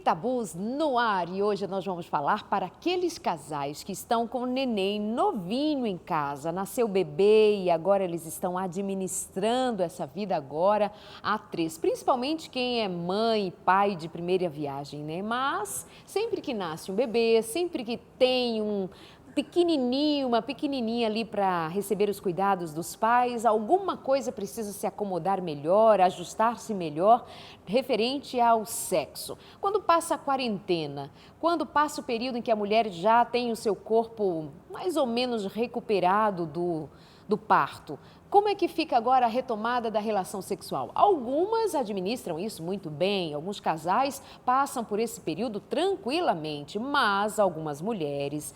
Tabus no ar e hoje nós vamos falar para aqueles casais que estão com o neném novinho em casa, nasceu bebê e agora eles estão administrando essa vida agora a três, principalmente quem é mãe e pai de primeira viagem, né? Mas sempre que nasce um bebê, sempre que tem um pequenininho, uma pequenininha ali para receber os cuidados dos pais, alguma coisa precisa se acomodar melhor, ajustar-se melhor, referente ao sexo. Quando passa a quarentena, quando passa o período em que a mulher já tem o seu corpo mais ou menos recuperado do parto, como é que fica agora a retomada da relação sexual? Algumas administram isso muito bem, alguns casais passam por esse período tranquilamente, mas algumas mulheres,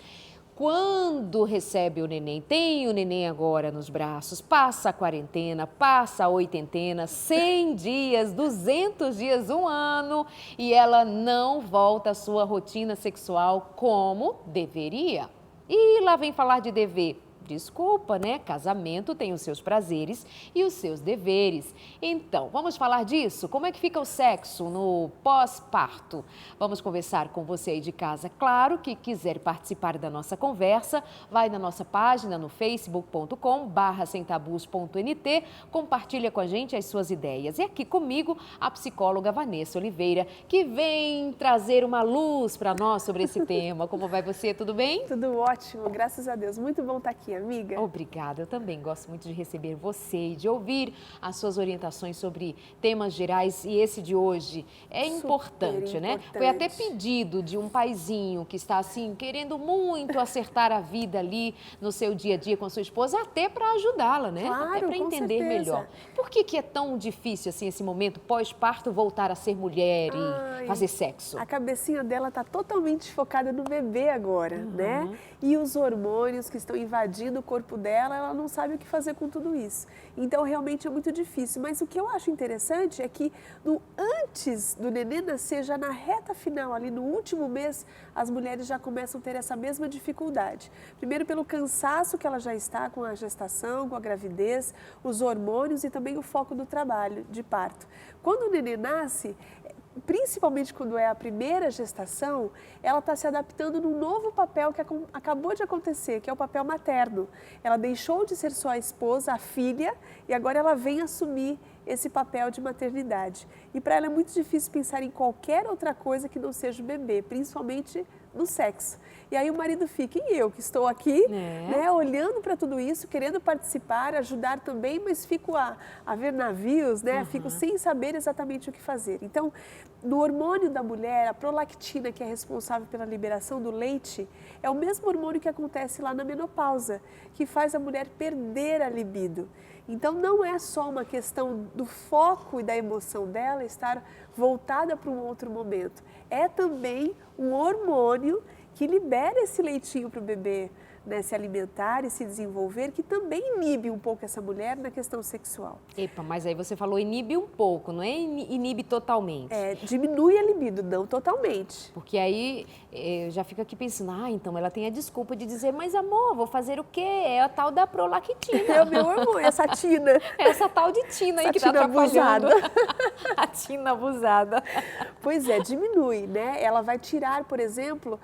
quando recebe o neném, tem o neném agora nos braços, passa a quarentena, passa a oitentena, 100 dias, 200 dias, um ano, e ela não volta à sua rotina sexual como deveria. E lá vem falar de dever. Desculpa, né? Casamento tem os seus prazeres e os seus deveres. Então, vamos falar disso? Como é que fica o sexo no pós-parto? Vamos conversar com você aí de casa. Claro que quiser participar da nossa conversa, vai na nossa página no facebook.com/semtabus.nt, compartilha com a gente as suas ideias. E aqui comigo, a psicóloga Vanessa Oliveira, que vem trazer uma luz para nós sobre esse tema. Como vai você? Tudo bem? Tudo ótimo, graças a Deus. Muito bom estar aqui, amiga. Obrigada, eu também gosto muito de receber você e de ouvir as suas orientações sobre temas gerais e esse de hoje é importante, né? Foi até pedido de um paizinho que está assim, querendo muito acertar a vida ali no seu dia a dia com a sua esposa, até para ajudá-la, né? Claro, até para entender melhor. Por que é tão difícil assim esse momento pós-parto voltar a ser mulher e fazer sexo? A cabecinha dela está totalmente focada no bebê agora, né? E os hormônios que estão invadindo o corpo dela, ela não sabe o que fazer com tudo isso. Então, realmente é muito difícil. Mas o que eu acho interessante é que antes do neném nascer, já na reta final, ali no último mês, as mulheres já começam a ter essa mesma dificuldade. Primeiro pelo cansaço que ela já está com a gestação, com a gravidez, os hormônios e também o foco do trabalho de parto. Quando o neném nasce, principalmente quando é a primeira gestação, ela está se adaptando num novo papel que acabou de acontecer, que é o papel materno. Ela deixou de ser só a esposa, a filha, e agora ela vem assumir esse papel de maternidade. E para ela é muito difícil pensar em qualquer outra coisa que não seja o bebê, principalmente no sexo. E aí o marido fica, e eu que estou aqui, né, olhando para tudo isso, querendo participar, ajudar também, mas fico a ver navios, né, fico sem saber exatamente o que fazer. Então, no hormônio da mulher, a prolactina, que é responsável pela liberação do leite, é o mesmo hormônio que acontece lá na menopausa, que faz a mulher perder a libido. Então, não é só uma questão do foco e da emoção dela estar voltada para um outro momento. É também um hormônio que libera esse leitinho para o bebê, né, se alimentar e se desenvolver, que também inibe um pouco essa mulher na questão sexual. Epa, mas aí você falou inibe um pouco, não é inibe totalmente? Diminui a libido, não totalmente. Porque aí eu já fico aqui pensando, então ela tem a desculpa de dizer, mas amor, vou fazer o quê? É a tal da prolactina. É o meu hormônio, essa tina. Essa tal de tina aí que está atrapalhando. A tina abusada. Pois é, diminui, né? Ela vai tirar, por exemplo,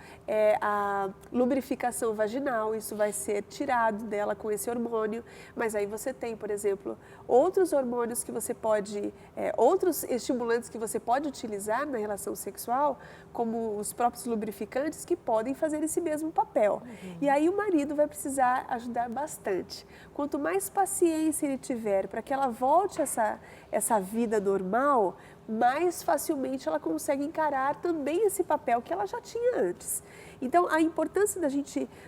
a lubrificação vaginal, isso vai ser tirado dela com esse hormônio, mas aí você tem, por exemplo, outros hormônios que você pode, outros estimulantes que você pode utilizar na relação sexual, como os próprios lubrificantes, que podem fazer esse mesmo papel. E aí o marido vai precisar ajudar bastante. Quanto mais paciência ele tiver para que ela volte a essa vida normal, mais facilmente ela consegue encarar também esse papel que ela já tinha antes. Então, a importância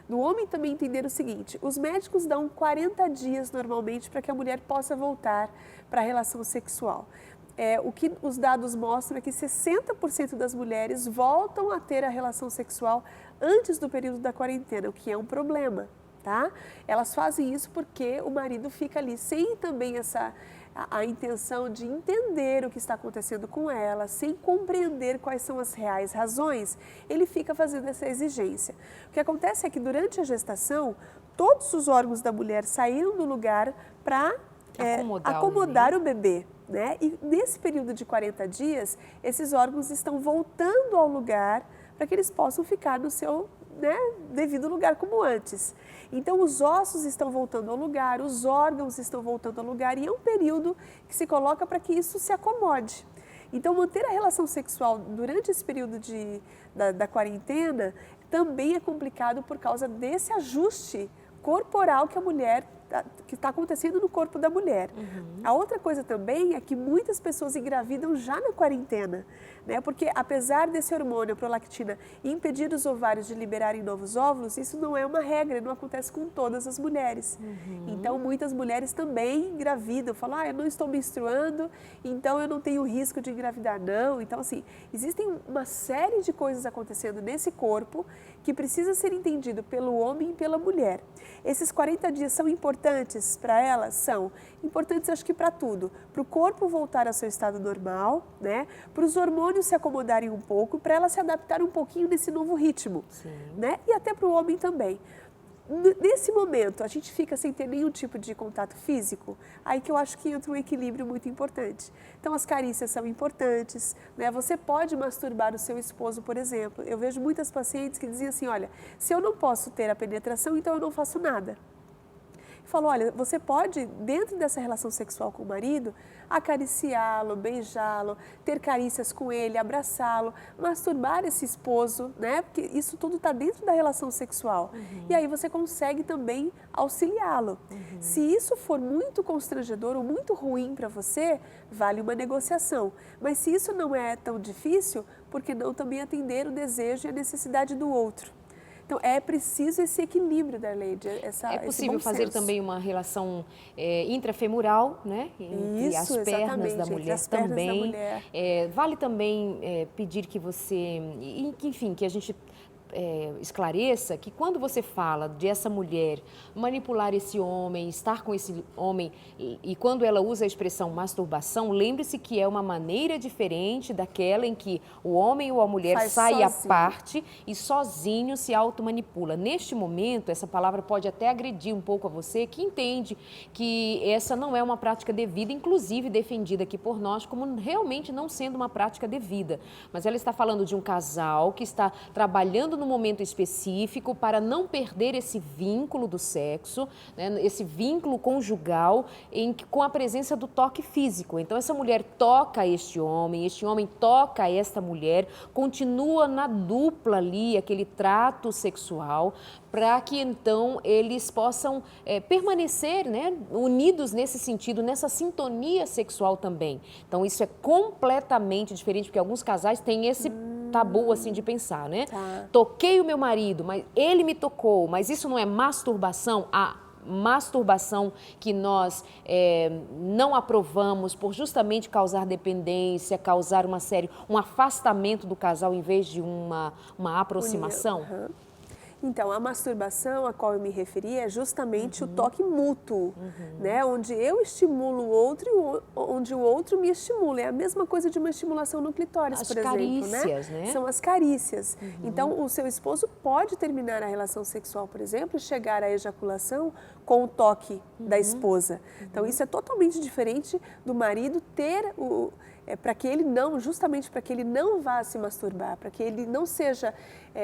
do homem também entender o seguinte, os médicos dão 40 dias normalmente para que a mulher possa voltar para a relação sexual. O que os dados mostram é que 60% das mulheres voltam a ter a relação sexual antes do período da quarentena, o que é um problema, tá? Elas fazem isso porque o marido fica ali sem também a intenção de entender o que está acontecendo com ela, sem compreender quais são as reais razões, ele fica fazendo essa exigência. O que acontece é que durante a gestação, todos os órgãos da mulher saíram do lugar para acomodar o bebê. né? E nesse período de 40 dias, esses órgãos estão voltando ao lugar para que eles possam ficar no seu, né, devido lugar como antes. Então, os ossos estão voltando ao lugar, os órgãos estão voltando ao lugar e é um período que se coloca para que isso se acomode. Então, manter a relação sexual durante esse período da quarentena também é complicado por causa desse ajuste corporal que a mulher que está acontecendo no corpo da mulher. A outra coisa também é que muitas pessoas engravidam já na quarentena, né? Porque apesar desse hormônio, a prolactina, impedir os ovários de liberarem novos óvulos, isso não é uma regra, não acontece com todas as mulheres. Então, muitas mulheres também engravidam, falam, eu não estou menstruando, então eu não tenho risco de engravidar, não. Então, assim, existem uma série de coisas acontecendo nesse corpo que precisa ser entendido pelo homem e pela mulher. Esses 40 dias são importantes para elas? São importantes, acho que para tudo. Para o corpo voltar ao seu estado normal, né? Para os hormônios se acomodarem um pouco, para ela se adaptar um pouquinho nesse novo ritmo, né? E até para o homem também. Nesse momento, a gente fica sem ter nenhum tipo de contato físico, aí que eu acho que entra um equilíbrio muito importante. Então, as carícias são importantes, né? Você pode masturbar o seu esposo, por exemplo. Eu vejo muitas pacientes que dizem assim, olha, se eu não posso ter a penetração, então eu não faço nada. Falou, olha, você pode, dentro dessa relação sexual com o marido, acariciá-lo, beijá-lo, ter carícias com ele, abraçá-lo, masturbar esse esposo, né? Porque isso tudo está dentro da relação sexual. E aí você consegue também auxiliá-lo. Se isso for muito constrangedor ou muito ruim para você, vale uma negociação. Mas se isso não é tão difícil, por que não também atender o desejo e a necessidade do outro? Então, é preciso esse equilíbrio da lei. É possível fazer também uma relação intrafemoral, né? Entre as pernas da mulher também. Vale também pedir que você, enfim, que a gente esclareça que quando você fala de essa mulher manipular esse homem, estar com esse homem e quando ela usa a expressão masturbação, lembre-se que é uma maneira diferente daquela em que o homem ou a mulher sai à parte e sozinho se automanipula. Neste momento, essa palavra pode até agredir um pouco a você que entende que essa não é uma prática devida, inclusive defendida aqui por nós como realmente não sendo uma prática devida. Mas ela está falando de um casal que está trabalhando no momento específico para não perder esse vínculo do sexo, né, esse vínculo conjugal com a presença do toque físico. Então, essa mulher toca este homem toca esta mulher, continua na dupla ali, aquele trato sexual, para que então eles possam permanecer, né, unidos nesse sentido, nessa sintonia sexual também. Então, isso é completamente diferente, porque alguns casais têm esse tabu assim de pensar, né? Toquei o meu marido, mas ele me tocou, mas isso não é masturbação? A masturbação que nós não aprovamos por justamente causar dependência, causar um afastamento do casal em vez de uma aproximação? Então, a masturbação a qual eu me referi é justamente o toque mútuo, né? Onde eu estimulo o outro e onde o outro me estimula. É a mesma coisa de uma estimulação no clitóris, por exemplo, carícias, né? São as carícias. Então, o seu esposo pode terminar a relação sexual, por exemplo, e chegar à ejaculação com o toque da esposa. Então, isso é totalmente diferente do marido ter para que ele não, justamente para que ele não vá se masturbar, para que ele não seja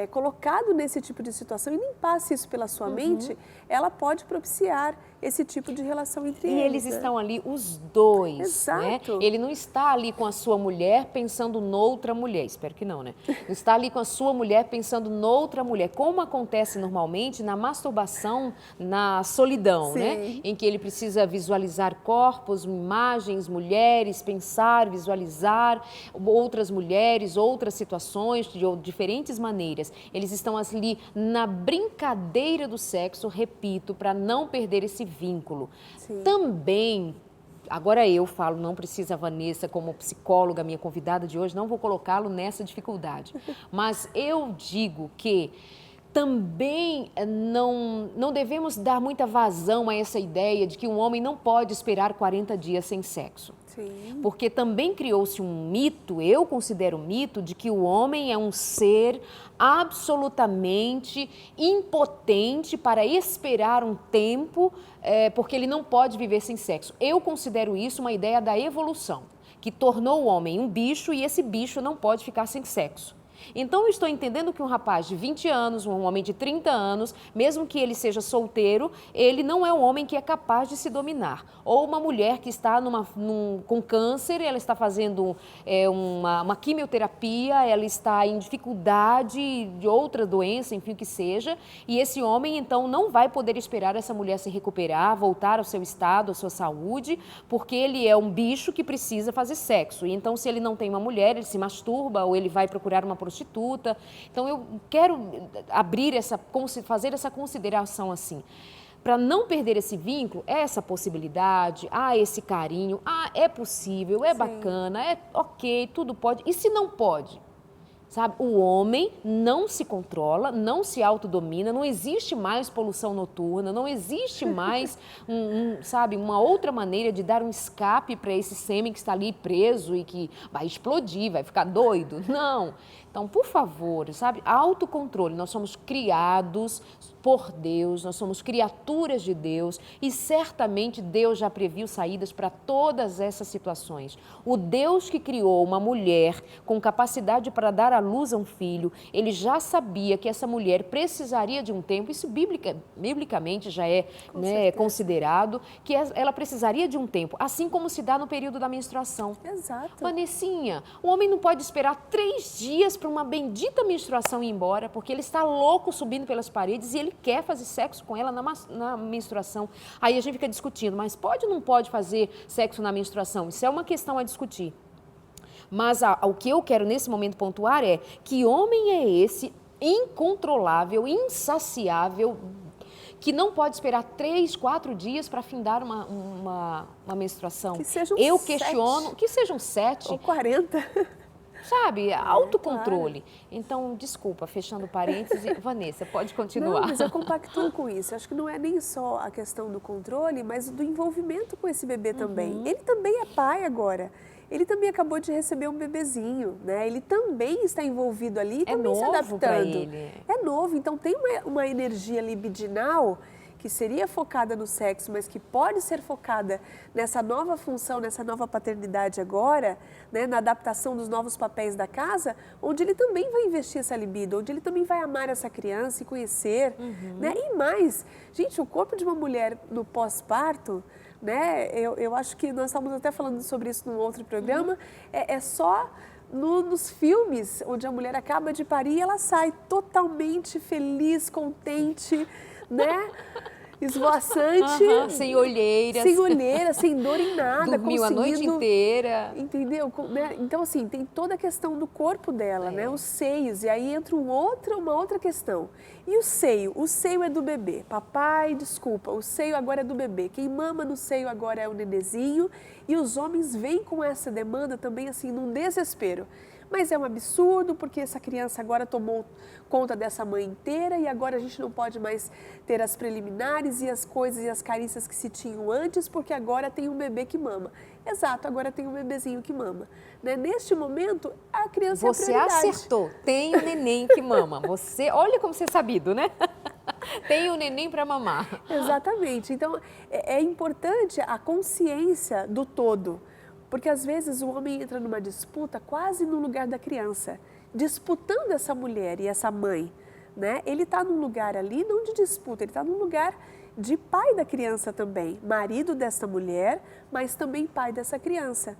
colocado nesse tipo de situação e nem passe isso pela sua mente, ela pode propiciar esse tipo de relação entre eles. E eles estão ali os dois, Exato. Né? Ele não está ali com a sua mulher pensando noutra mulher, espero que não, né? Não está ali com a sua mulher pensando noutra mulher, como acontece normalmente na masturbação, na solidão, né? Em que ele precisa visualizar corpos, imagens, mulheres, pensar, visualizar outras mulheres, outras situações de diferentes maneiras. Eles estão ali na brincadeira do sexo, repito, para não perder esse vínculo. Também, agora eu falo, não precisa a Vanessa como psicóloga, minha convidada de hoje, não vou colocá-lo nessa dificuldade. Mas eu digo que também não devemos dar muita vazão a essa ideia de que um homem não pode esperar 40 dias sem sexo. Sim. Porque também criou-se um mito, eu considero um mito, de que o homem é um ser absolutamente impotente para esperar um tempo, porque ele não pode viver sem sexo. Eu considero isso uma ideia da evolução, que tornou o homem um bicho e esse bicho não pode ficar sem sexo. Então, eu estou entendendo que um rapaz de 20 anos, um homem de 30 anos, mesmo que ele seja solteiro, ele não é um homem que é capaz de se dominar. Ou uma mulher que está com câncer, ela está fazendo uma quimioterapia, ela está em dificuldade de outra doença, enfim, o que seja, e esse homem, então, não vai poder esperar essa mulher se recuperar, voltar ao seu estado, à sua saúde, porque ele é um bicho que precisa fazer sexo. E então, se ele não tem uma mulher, ele se masturba ou ele vai procurar uma prostituta. Então, eu quero fazer essa consideração assim. Para não perder esse vínculo, essa possibilidade, esse carinho, é possível, é bacana, é ok, tudo pode. E se não pode? Sabe, o homem não se controla, não se autodomina, não existe mais poluição noturna, não existe mais, sabe, uma outra maneira de dar um escape para esse sêmen que está ali preso e que vai explodir, vai ficar doido. Não. Então, por favor, sabe, autocontrole. Nós somos criados por Deus, nós somos criaturas de Deus e certamente Deus já previu saídas para todas essas situações. O Deus que criou uma mulher com capacidade para dar à luz a um filho, ele já sabia que essa mulher precisaria de um tempo, isso biblicamente já é considerado, que ela precisaria de um tempo, assim como se dá no período da menstruação. Exato. Vanessinha, o homem não pode esperar 3 dias para uma bendita menstruação ir embora, porque ele está louco subindo pelas paredes e ele quer fazer sexo com ela na menstruação. Aí a gente fica discutindo, mas pode ou não pode fazer sexo na menstruação? Isso é uma questão a discutir. Mas o que eu quero nesse momento pontuar é que homem é esse incontrolável, insaciável, que não pode esperar 3, 4 dias para findar uma menstruação. Que sejam eu 7. questiono, que sejam 7. Ou 40. Sabe, autocontrole. Claro. Então, desculpa, fechando parênteses, Vanessa, pode continuar. Não, mas eu compactuo com isso. Acho que não é nem só a questão do controle, mas do envolvimento com esse bebê também. Ele também é pai agora. Ele também acabou de receber um bebezinho, né? Ele também está envolvido ali e também se adaptando. Pra ele. É novo, então tem uma energia libidinal que seria focada no sexo, mas que pode ser focada nessa nova função, nessa nova paternidade agora, né, na adaptação dos novos papéis da casa, onde ele também vai investir essa libido, onde ele também vai amar essa criança e conhecer, né? E mais, gente, o corpo de uma mulher no pós-parto, né, eu acho que nós estávamos até falando sobre isso num outro programa, é só nos filmes, onde a mulher acaba de parir e ela sai totalmente feliz, contente, né? Esvoaçante. Sem olheiras. Sem olheiras, sem dor em nada. Dormiu a noite inteira. Entendeu? Né? Então, assim, tem toda a questão do corpo dela, né? Os seios. E aí entra uma outra questão. E o seio? O seio é do bebê. Papai, desculpa, o seio agora é do bebê. Quem mama no seio agora é o nenezinho. E os homens vêm com essa demanda também, assim, num desespero. Mas é um absurdo, porque essa criança agora tomou conta dessa mãe inteira e agora a gente não pode mais ter as preliminares e as coisas e as carícias que se tinham antes, porque agora tem um bebê que mama. Exato, agora tem um bebezinho que mama. Né? Neste momento, a criança é a prioridade. Você acertou, tem o neném que mama. Olha como você é sabido, né? Tem o neném para mamar. Exatamente. Então, é importante a consciência do todo. Porque às vezes o homem entra numa disputa quase no lugar da criança, disputando essa mulher e essa mãe, né? Ele está num lugar ali não de disputa, ele está num lugar de pai da criança também, marido dessa mulher, mas também pai dessa criança.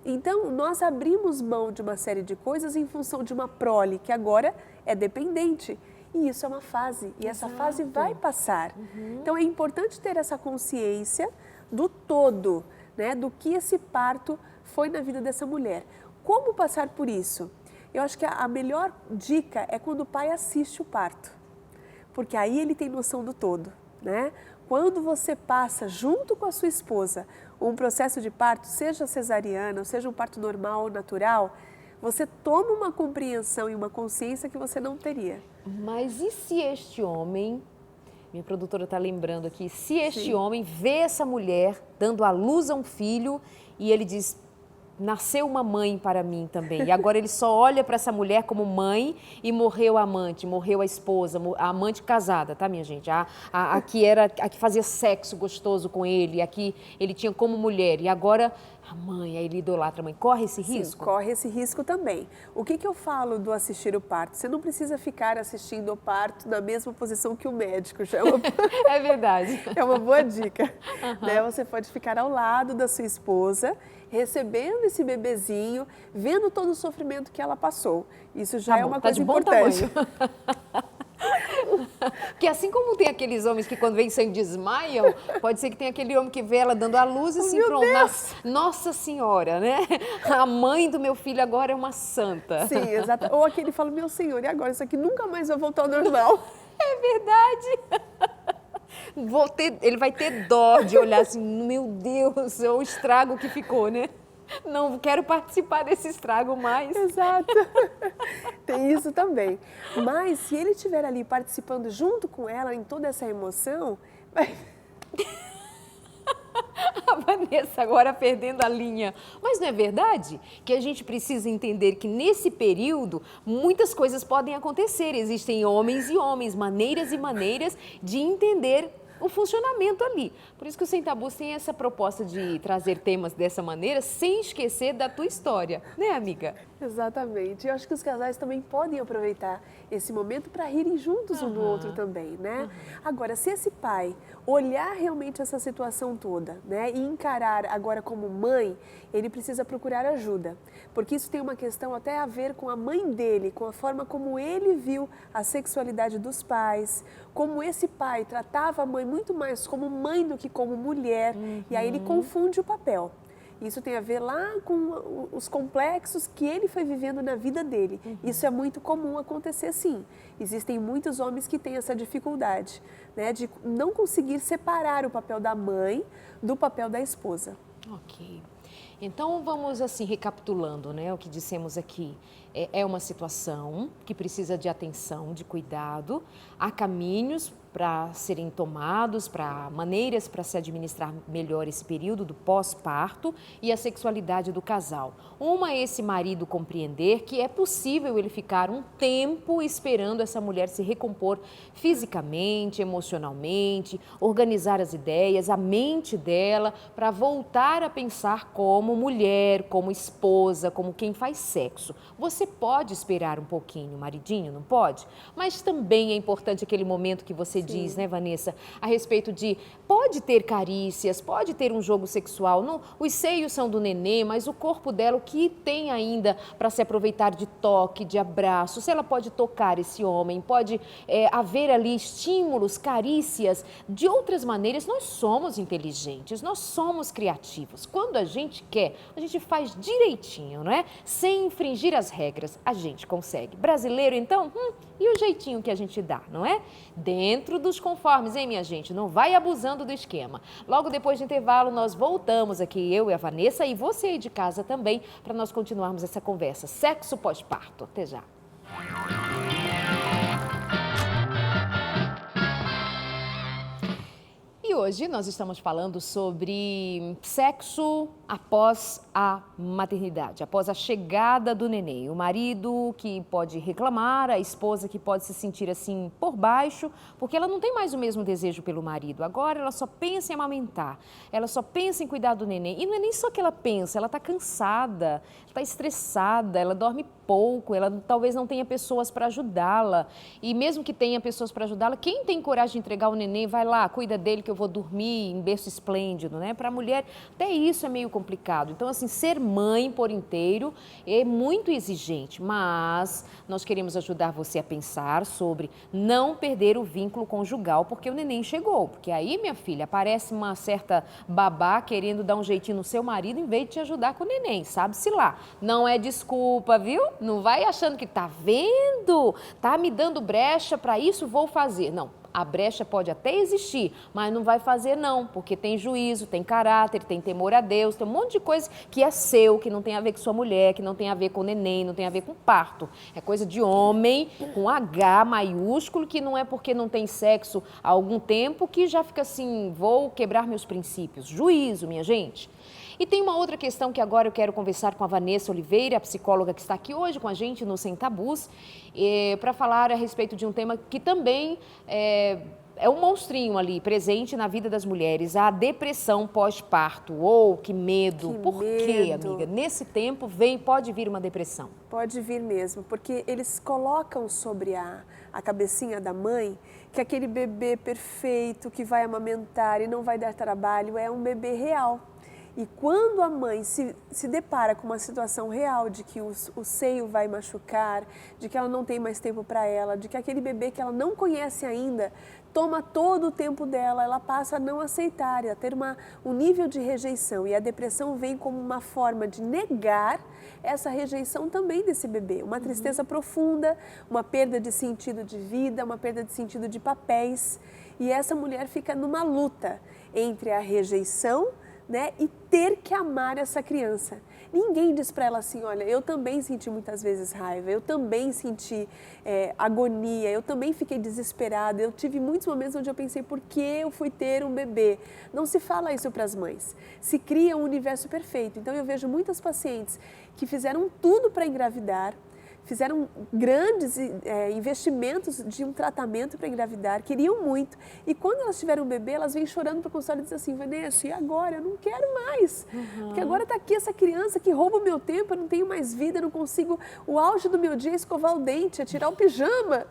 Então, nós abrimos mão de uma série de coisas em função de uma prole que agora é dependente. E isso é uma fase, e essa fase vai passar. Então, é importante ter essa consciência do todo, né, do que esse parto foi na vida dessa mulher. Como passar por isso? Eu acho que a melhor dica é quando o pai assiste o parto, porque aí ele tem noção do todo, né? Quando você passa junto com a sua esposa um processo de parto, seja cesariana, seja um parto normal ou natural, você toma uma compreensão e uma consciência que você não teria. Mas e se este homem, minha produtora está lembrando aqui, se este Sim. homem vê essa mulher dando à luz a um filho e ele diz, nasceu uma mãe para mim também. E agora ele só olha para essa mulher como mãe e morreu a amante, morreu a esposa, a amante casada, tá, minha gente? A que fazia sexo gostoso com ele, a que ele tinha como mulher. E agora a mãe, aí ele idolatra a mãe. Corre esse risco? Sim, corre esse risco também. O que eu falo do assistir o parto? Você não precisa ficar assistindo o parto na mesma posição que o médico. Já é uma... É verdade. É uma boa dica. Né? Você pode ficar ao lado da sua esposa, recebendo esse bebezinho, vendo todo o sofrimento que ela passou. Isso já é uma coisa importante. Porque assim como tem aqueles homens que quando vem sangue desmaiam, pode ser que tenha aquele homem que vê ela dando à luz e assim, pronto, Nossa Senhora, né? A mãe do meu filho agora é uma santa. Sim, exato. Ou aquele fala, meu Senhor, e agora? Isso aqui nunca mais vai voltar ao normal. É verdade. Ele vai ter dó de olhar assim, meu Deus, é o estrago que ficou, né? Não quero participar desse estrago mais. Exato. Tem isso também. Mas se ele estiver ali participando junto com ela em toda essa emoção... A Vanessa agora perdendo a linha. Mas não é verdade que a gente precisa entender que nesse período muitas coisas podem acontecer. Existem homens e homens, maneiras e maneiras de entender o funcionamento ali. Por isso que o Sem Tabus tem essa proposta de trazer temas dessa maneira, sem esquecer da tua história, né, amiga? Exatamente. Eu acho que os casais também podem aproveitar esse momento para rirem juntos um do outro também, né? Agora, se esse pai olhar realmente essa situação toda, né, e encarar agora como mãe, ele precisa procurar ajuda, porque isso tem uma questão até a ver com a mãe dele, com a forma como ele viu a sexualidade dos pais, como esse pai tratava a mãe muito mais como mãe do que como mulher, e aí ele confunde o papel. Isso tem a ver lá com os complexos que ele foi vivendo na vida dele. Isso é muito comum acontecer, sim. Existem muitos homens que têm essa dificuldade, né, de não conseguir separar o papel da mãe do papel da esposa. Ok. Então vamos assim recapitulando, né, o que dissemos aqui. É uma situação que precisa de atenção, de cuidado. Há caminhos para serem tomados, para maneiras para se administrar melhor esse período do pós-parto e a sexualidade do casal. Uma é esse marido compreender que é possível ele ficar um tempo esperando essa mulher se recompor fisicamente, emocionalmente, organizar as ideias, a mente dela, para voltar a pensar como mulher, como esposa, como quem faz sexo. Você pode esperar um pouquinho, maridinho, não pode? Mas também é importante aquele momento que você diz, né, Vanessa, a respeito de pode ter carícias, pode ter um jogo sexual, não, os seios são do nenê, mas o corpo dela, o que tem ainda para se aproveitar de toque, de abraço, se ela pode tocar esse homem, pode haver ali estímulos, carícias, de outras maneiras. Nós somos inteligentes, nós somos criativos. Quando a gente quer, a gente faz direitinho, não é? Sem infringir as regras, a gente consegue. Brasileiro, então, e o jeitinho que a gente dá, não é? Dentro dos conformes, hein, minha gente? Não vai abusando do esquema. Logo depois do intervalo, nós voltamos aqui, eu e a Vanessa, e você aí de casa também, para nós continuarmos essa conversa. Sexo pós-parto. Até já. E hoje nós estamos falando sobre sexo após a maternidade, após a chegada do neném. O marido que pode reclamar, a esposa que pode se sentir assim por baixo, porque ela não tem mais o mesmo desejo pelo marido. Agora ela só pensa em amamentar, ela só pensa em cuidar do neném. E não é nem só que ela pensa, ela está cansada, está estressada, ela dorme pouco, ela talvez não tenha pessoas para ajudá-la. E mesmo que tenha pessoas para ajudá-la, quem tem coragem de entregar o neném, vai lá, cuida dele que eu vou dormir em berço esplêndido, né? Para a mulher, até isso é meio complicado. Então, assim, ser mãe por inteiro é muito exigente, mas nós queremos ajudar você a pensar sobre não perder o vínculo conjugal porque o neném chegou. Porque aí, minha filha, aparece uma certa babá querendo dar um jeitinho no seu marido em vez de te ajudar com o neném, sabe-se lá. Não é desculpa, viu? Não vai achando que tá vendo, tá me dando brecha para isso, vou fazer. Não. A brecha pode até existir, mas não vai fazer não, porque tem juízo, tem caráter, tem temor a Deus, tem um monte de coisa que é seu, que não tem a ver com sua mulher, que não tem a ver com o neném, não tem a ver com parto. É coisa de homem, com H maiúsculo, que não é porque não tem sexo há algum tempo que já fica assim, vou quebrar meus princípios. Juízo, minha gente. E tem uma outra questão que agora eu quero conversar com a Vanessa Oliveira, a psicóloga que está aqui hoje com a gente no Sem Tabus, para falar a respeito de um tema que também é um monstrinho ali, presente na vida das mulheres, a depressão pós-parto. Que medo! Por quê, amiga? Nesse tempo pode vir uma depressão. Pode vir mesmo, porque eles colocam sobre a cabecinha da mãe que aquele bebê perfeito que vai amamentar e não vai dar trabalho é um bebê real. E quando a mãe se depara com uma situação real de que o seio vai machucar, de que ela não tem mais tempo para ela, de que aquele bebê que ela não conhece ainda toma todo o tempo dela, ela passa a não aceitar, a ter um nível de rejeição. E a depressão vem como uma forma de negar essa rejeição também desse bebê. Uma tristeza profunda, uma perda de sentido de vida, uma perda de sentido de papéis. E essa mulher fica numa luta entre a rejeição, né, e ter que amar essa criança. Ninguém diz para ela assim, olha, eu também senti muitas vezes raiva, eu também senti agonia, eu também fiquei desesperada, eu tive muitos momentos onde eu pensei, por que eu fui ter um bebê? Não se fala isso para as mães, se cria um universo perfeito. Então eu vejo muitas pacientes que fizeram tudo para engravidar, fizeram grandes investimentos de um tratamento para engravidar, queriam muito. E quando elas tiveram um bebê, elas vêm chorando para o consultório e dizem assim, Vanessa, e agora? Eu não quero mais. Porque agora está aqui essa criança que rouba o meu tempo, eu não tenho mais vida, eu não consigo... O auge do meu dia é escovar o dente, é tirar o pijama,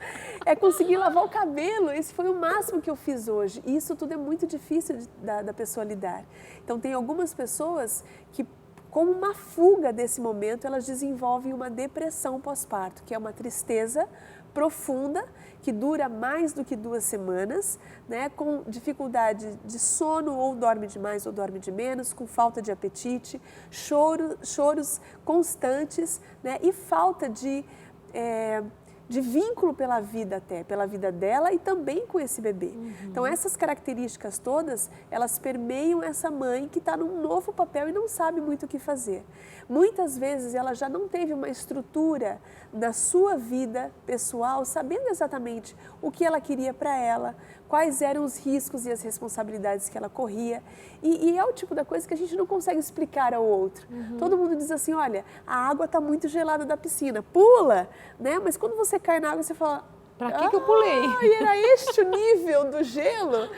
é conseguir lavar o cabelo. Esse foi o máximo que eu fiz hoje. E isso tudo é muito difícil da pessoa lidar. Então, tem algumas pessoas que, como uma fuga desse momento, elas desenvolvem uma depressão pós-parto, que é uma tristeza profunda, que dura mais do que 2 semanas, né, com dificuldade de sono, ou dorme demais ou dorme de menos, com falta de apetite, choros constantes, né, e falta de vínculo pela vida pela vida dela e também com esse bebê. Então essas características todas, elas permeiam essa mãe que está num novo papel e não sabe muito o que fazer. Muitas vezes ela já não teve uma estrutura na sua vida pessoal, sabendo exatamente o que ela queria para ela, quais eram os riscos e as responsabilidades que ela corria. E é o tipo da coisa que a gente não consegue explicar ao outro. Todo mundo diz assim, olha, a água está muito gelada da piscina, pula, né? Mas quando você cai na água, você fala... Para que eu pulei? E era este o nível do gelo?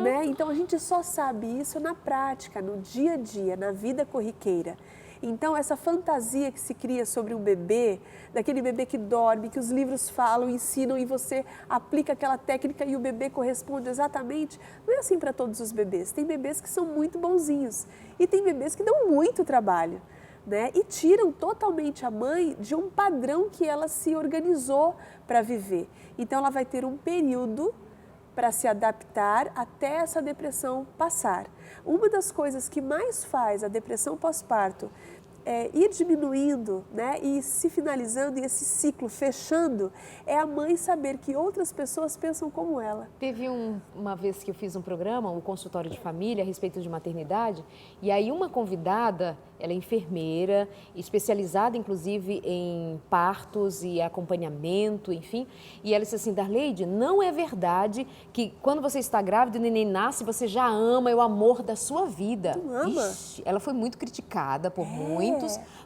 Né? Então a gente só sabe isso na prática, no dia a dia, na vida corriqueira. Então, essa fantasia que se cria sobre um bebê, daquele bebê que dorme, que os livros falam, ensinam e você aplica aquela técnica e o bebê corresponde exatamente, não é assim para todos os bebês. Tem bebês que são muito bonzinhos e tem bebês que dão muito trabalho, né? E tiram totalmente a mãe de um padrão que ela se organizou para viver. Então, ela vai ter um período para se adaptar até essa depressão passar. Uma das coisas que mais faz a depressão pós-parto ir diminuindo, né, e se finalizando, e esse ciclo fechando, é a mãe saber que outras pessoas pensam como ela. Teve uma vez que eu fiz um programa, um consultório de família a respeito de maternidade, e aí uma convidada, ela é enfermeira, especializada inclusive em partos e acompanhamento, enfim, e ela disse assim, Darleide, não é verdade que quando você está grávida e o neném nasce, você já ama, é o amor da sua vida. Tu ama? Ixi, ela foi muito criticada por muitos,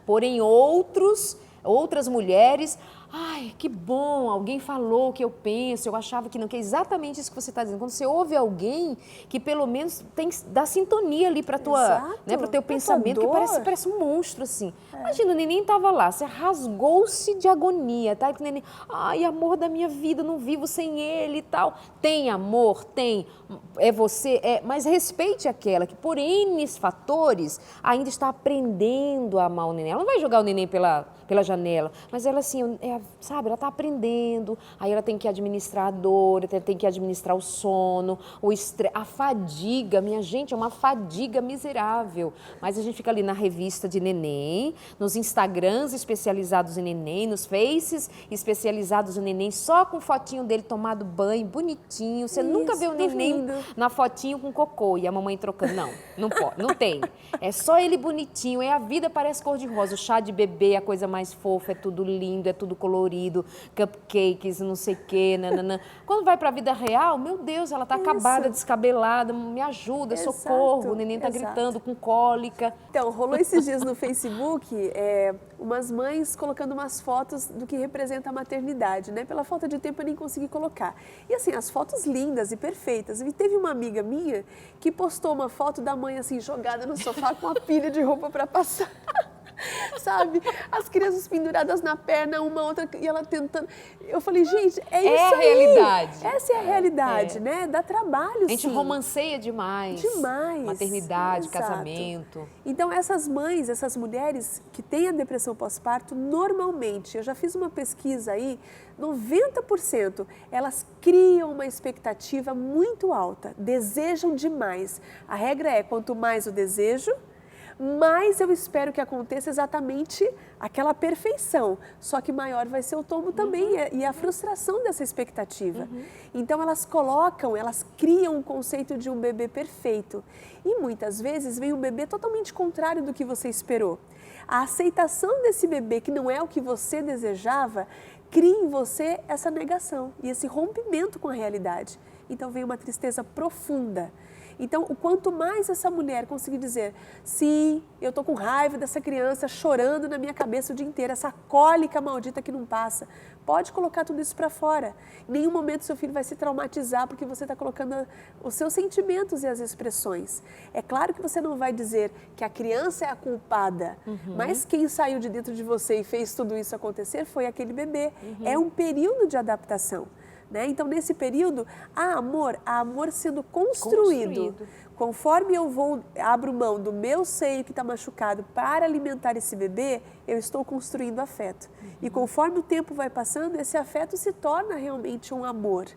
porém outras mulheres, ai, que bom, alguém falou o que eu penso, eu achava que não, que é exatamente isso que você está dizendo. Quando você ouve alguém que pelo menos dá sintonia ali para o teu pensamento, que parece um monstro assim. Imagina, o neném estava lá, você rasgou-se de agonia, tá? E o neném, ai, amor da minha vida, não vivo sem ele e tal. Tem amor, tem, é você, mas respeite aquela que por N fatores ainda está aprendendo a amar o neném. Ela não vai jogar o neném pela janela janela. Mas ela, assim, sabe, ela está aprendendo, aí ela tem que administrar a dor, tem que administrar o sono, o estresse, a fadiga. Minha gente, é uma fadiga miserável. Mas a gente fica ali na revista de neném, nos Instagrams especializados em neném, nos Faces especializados em neném, só com fotinho dele tomado banho, bonitinho. Você nunca vê o neném na fotinho com cocô e a mamãe trocando. Não pode, não tem. É só ele bonitinho, a vida parece cor-de-rosa. O chá de bebê é a coisa mais fofa, é tudo lindo, é tudo colorido, cupcakes, não sei o quê, nananã. Quando vai para a vida real, meu Deus, ela tá acabada, descabelada, me ajuda, socorro, o neném tá gritando com cólica. Então, rolou esses dias no Facebook, umas mães colocando umas fotos do que representa a maternidade, né? Pela falta de tempo eu nem consegui colocar. E assim, as fotos lindas e perfeitas. E teve uma amiga minha que postou uma foto da mãe assim, jogada no sofá com uma pilha de roupa para passar. Sabe? As crianças penduradas na perna, uma outra, e ela tentando. Eu falei, gente, isso aí. É a realidade. Essa é a realidade, né? Dá trabalho, A gente romanceia demais. Demais. Maternidade, casamento. Então, essas mães, essas mulheres que têm a depressão pós-parto, normalmente, eu já fiz uma pesquisa aí, 90% elas criam uma expectativa muito alta, desejam demais. A regra é, quanto mais o desejo, mais eu espero que aconteça exatamente aquela perfeição, só que maior vai ser o tombo também e a frustração dessa expectativa. Então elas criam um conceito de um bebê perfeito e muitas vezes vem um bebê totalmente contrário do que você esperou. A aceitação desse bebê que não é o que você desejava, cria em você essa negação e esse rompimento com a realidade. Então vem uma tristeza profunda. Então, o quanto mais essa mulher conseguir dizer, sim, eu estou com raiva dessa criança chorando na minha cabeça o dia inteiro, essa cólica maldita que não passa, pode colocar tudo isso para fora. Em nenhum momento seu filho vai se traumatizar porque você está colocando os seus sentimentos e as expressões. É claro que você não vai dizer que a criança é a culpada, mas quem saiu de dentro de você e fez tudo isso acontecer foi aquele bebê. É um período de adaptação. Né? Então, nesse período, há amor sendo construído. Conforme eu abro mão do meu seio que está machucado para alimentar esse bebê, eu estou construindo afeto. E conforme o tempo vai passando, esse afeto se torna realmente um amor.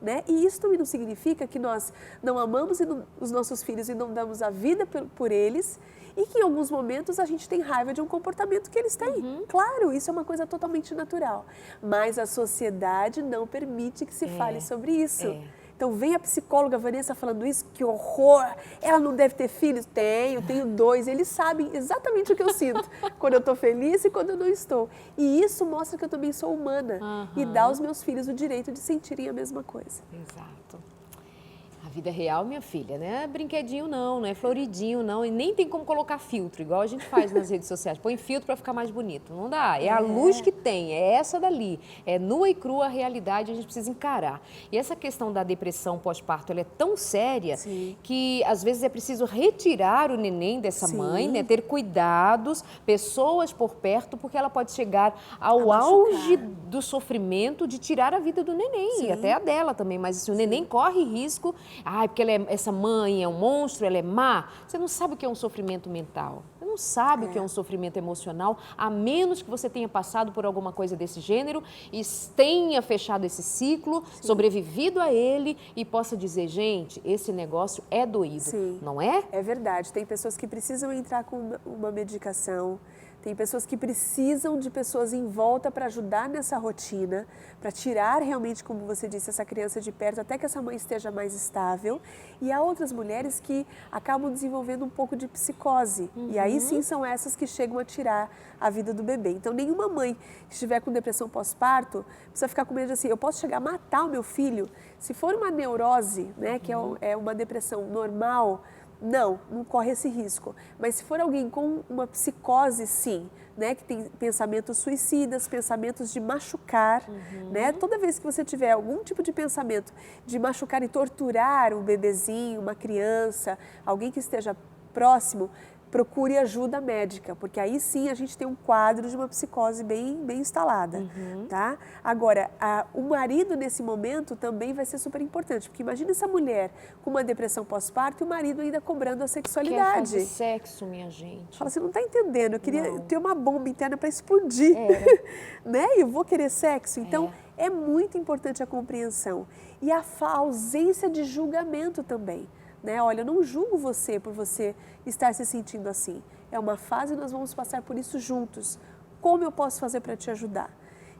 Né? E isso também não significa que nós não amamos os nossos filhos e não damos a vida por eles, e que em alguns momentos a gente tem raiva de um comportamento que eles têm. Claro, isso é uma coisa totalmente natural. Mas a sociedade não permite que se fale sobre isso. Então vem a psicóloga Vanessa falando isso, que horror, ela não deve ter filhos? Tenho 2, eles sabem exatamente o que eu sinto, quando eu estou feliz e quando eu não estou. E isso mostra que eu também sou humana e dá aos meus filhos o direito de sentirem a mesma coisa. Exato. A vida real, minha filha, não é brinquedinho não é floridinho não, e nem tem como colocar filtro, igual a gente faz nas redes sociais. Põe filtro para ficar mais bonito, não dá. É a luz que tem, é essa dali. É nua e crua a realidade, a gente precisa encarar. E essa questão da depressão pós-parto, ela é tão séria que às vezes é preciso retirar o neném dessa mãe, né? Ter cuidados, pessoas por perto, porque ela pode chegar ao auge do sofrimento de tirar a vida do neném, e até a dela também. Mas assim, o neném corre risco. Porque essa mãe é um monstro, ela é má. Você não sabe o que é um sofrimento mental. Você não sabe o que é um sofrimento emocional, a menos que você tenha passado por alguma coisa desse gênero e tenha fechado esse ciclo, sobrevivido a ele e possa dizer, gente, esse negócio é doído, não é? É verdade. Tem pessoas que precisam entrar com uma medicação. Tem pessoas que precisam de pessoas em volta para ajudar nessa rotina, para tirar realmente, como você disse, essa criança de perto, até que essa mãe esteja mais estável. E há outras mulheres que acabam desenvolvendo um pouco de psicose. E aí sim são essas que chegam a tirar a vida do bebê. Então nenhuma mãe que estiver com depressão pós-parto precisa ficar com medo de assim, eu posso chegar a matar o meu filho? Se for uma neurose, né, que é uma depressão normal, não corre esse risco. Mas se for alguém com uma psicose, sim, né, que tem pensamentos suicidas, pensamentos de machucar, né, toda vez que você tiver algum tipo de pensamento de machucar e torturar um bebezinho, uma criança, alguém que esteja próximo, procure ajuda médica, porque aí sim a gente tem um quadro de uma psicose bem instalada, tá? Agora, o marido nesse momento também vai ser super importante, porque imagina essa mulher com uma depressão pós-parto e o marido ainda cobrando a sexualidade. Quer fazer sexo, minha gente. Fala, você não está entendendo, eu queria ter uma bomba interna para explodir, né? E eu vou querer sexo, então é muito importante a compreensão e a ausência de julgamento também. Né? Olha, eu não julgo você por você estar se sentindo assim. É uma fase e nós vamos passar por isso juntos. Como eu posso fazer para te ajudar?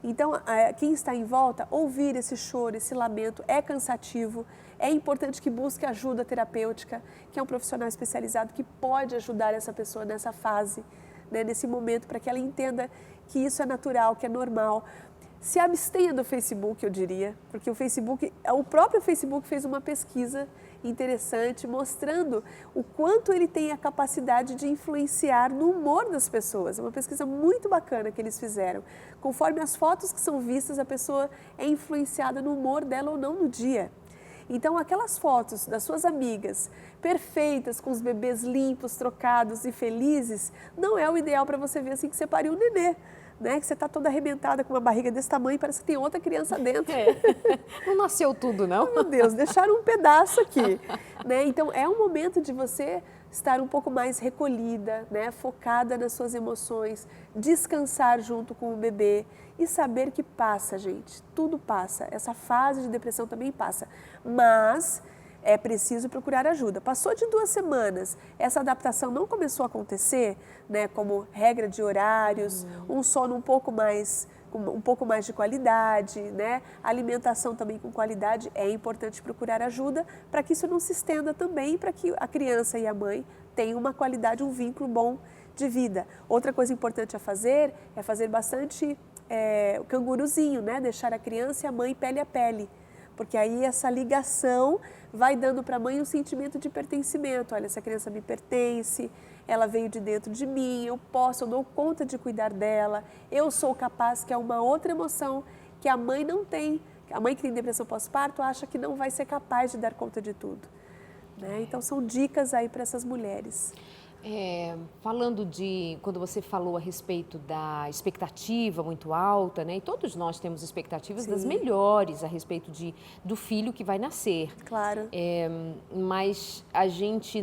Então, quem está em volta, ouvir esse choro, esse lamento é cansativo. É importante que busque ajuda terapêutica, que é um profissional especializado que pode ajudar essa pessoa nessa fase, né? Nesse momento, para que ela entenda que isso é natural, que é normal. Se abstenha do Facebook, eu diria, porque o próprio Facebook fez uma pesquisa interessante mostrando o quanto ele tem a capacidade de influenciar no humor das pessoas. É uma pesquisa muito bacana que eles fizeram. Conforme as fotos que são vistas, a pessoa é influenciada no humor dela ou não no dia. Então, aquelas fotos das suas amigas perfeitas, com os bebês limpos, trocados e felizes, não é o ideal para você ver assim que você pariu um nenê. Né? Que você está toda arrebentada com uma barriga desse tamanho, parece que tem outra criança dentro. Não nasceu tudo, não? Oh, meu Deus, deixaram um pedaço aqui. Né? Então, é um momento de você estar um pouco mais recolhida, né? Focada nas suas emoções, descansar junto com o bebê e saber que passa, gente. Tudo passa. Essa fase de depressão também passa. Mas é preciso procurar ajuda. Passou de 2 semanas, essa adaptação não começou a acontecer, né, como regra de horários, um sono um pouco mais de qualidade, né, alimentação também com qualidade, é importante procurar ajuda para que isso não se estenda também, para que a criança e a mãe tenham uma qualidade, um vínculo bom de vida. Outra coisa importante a fazer é fazer bastante o canguruzinho, né, deixar a criança e a mãe pele a pele. Porque aí essa ligação vai dando para a mãe um sentimento de pertencimento. Olha, essa criança me pertence, ela veio de dentro de mim, eu dou conta de cuidar dela, eu sou capaz, que é uma outra emoção que a mãe não tem. A mãe que tem depressão pós-parto acha que não vai ser capaz de dar conta de tudo. Né? Então, são dicas aí para essas mulheres. Falando quando você falou a respeito da expectativa muito alta, né? E todos nós temos expectativas das melhores a respeito do filho que vai nascer. Claro. Mas a gente,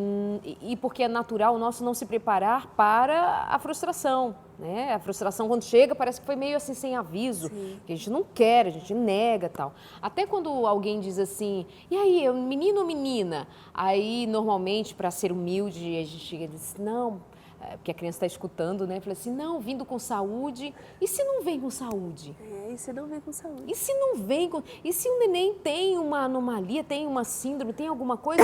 e porque é natural o nosso não se preparar para a frustração, né? A frustração quando chega parece que foi meio assim sem aviso, que a gente não quer, a gente nega tal. Até quando alguém diz assim, e aí, menino ou menina? Aí normalmente, para ser humilde, a gente chega e diz, não, porque a criança está escutando, né? Fala assim, não, vindo com saúde. E se não vem com saúde? E se não vem com saúde? E se não vem com... E se o neném tem uma anomalia, tem uma síndrome, tem alguma coisa,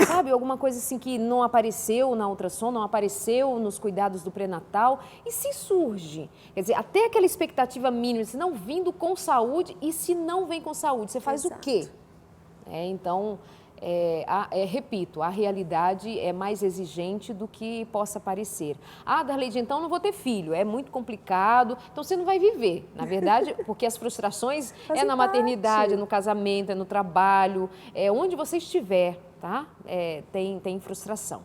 sabe? Alguma coisa assim que não apareceu na ultrassom, não apareceu nos cuidados do pré-natal. E se surge? Quer dizer, até aquela expectativa mínima, se não vindo com saúde, e se não vem com saúde, você faz o quê? Então... repito, a realidade é mais exigente do que possa parecer. Darleide, então não vou ter filho, é muito complicado, então você não vai viver. Na verdade, porque as frustrações é na maternidade, é no casamento, é no trabalho, é onde você estiver, tá? Tem frustração.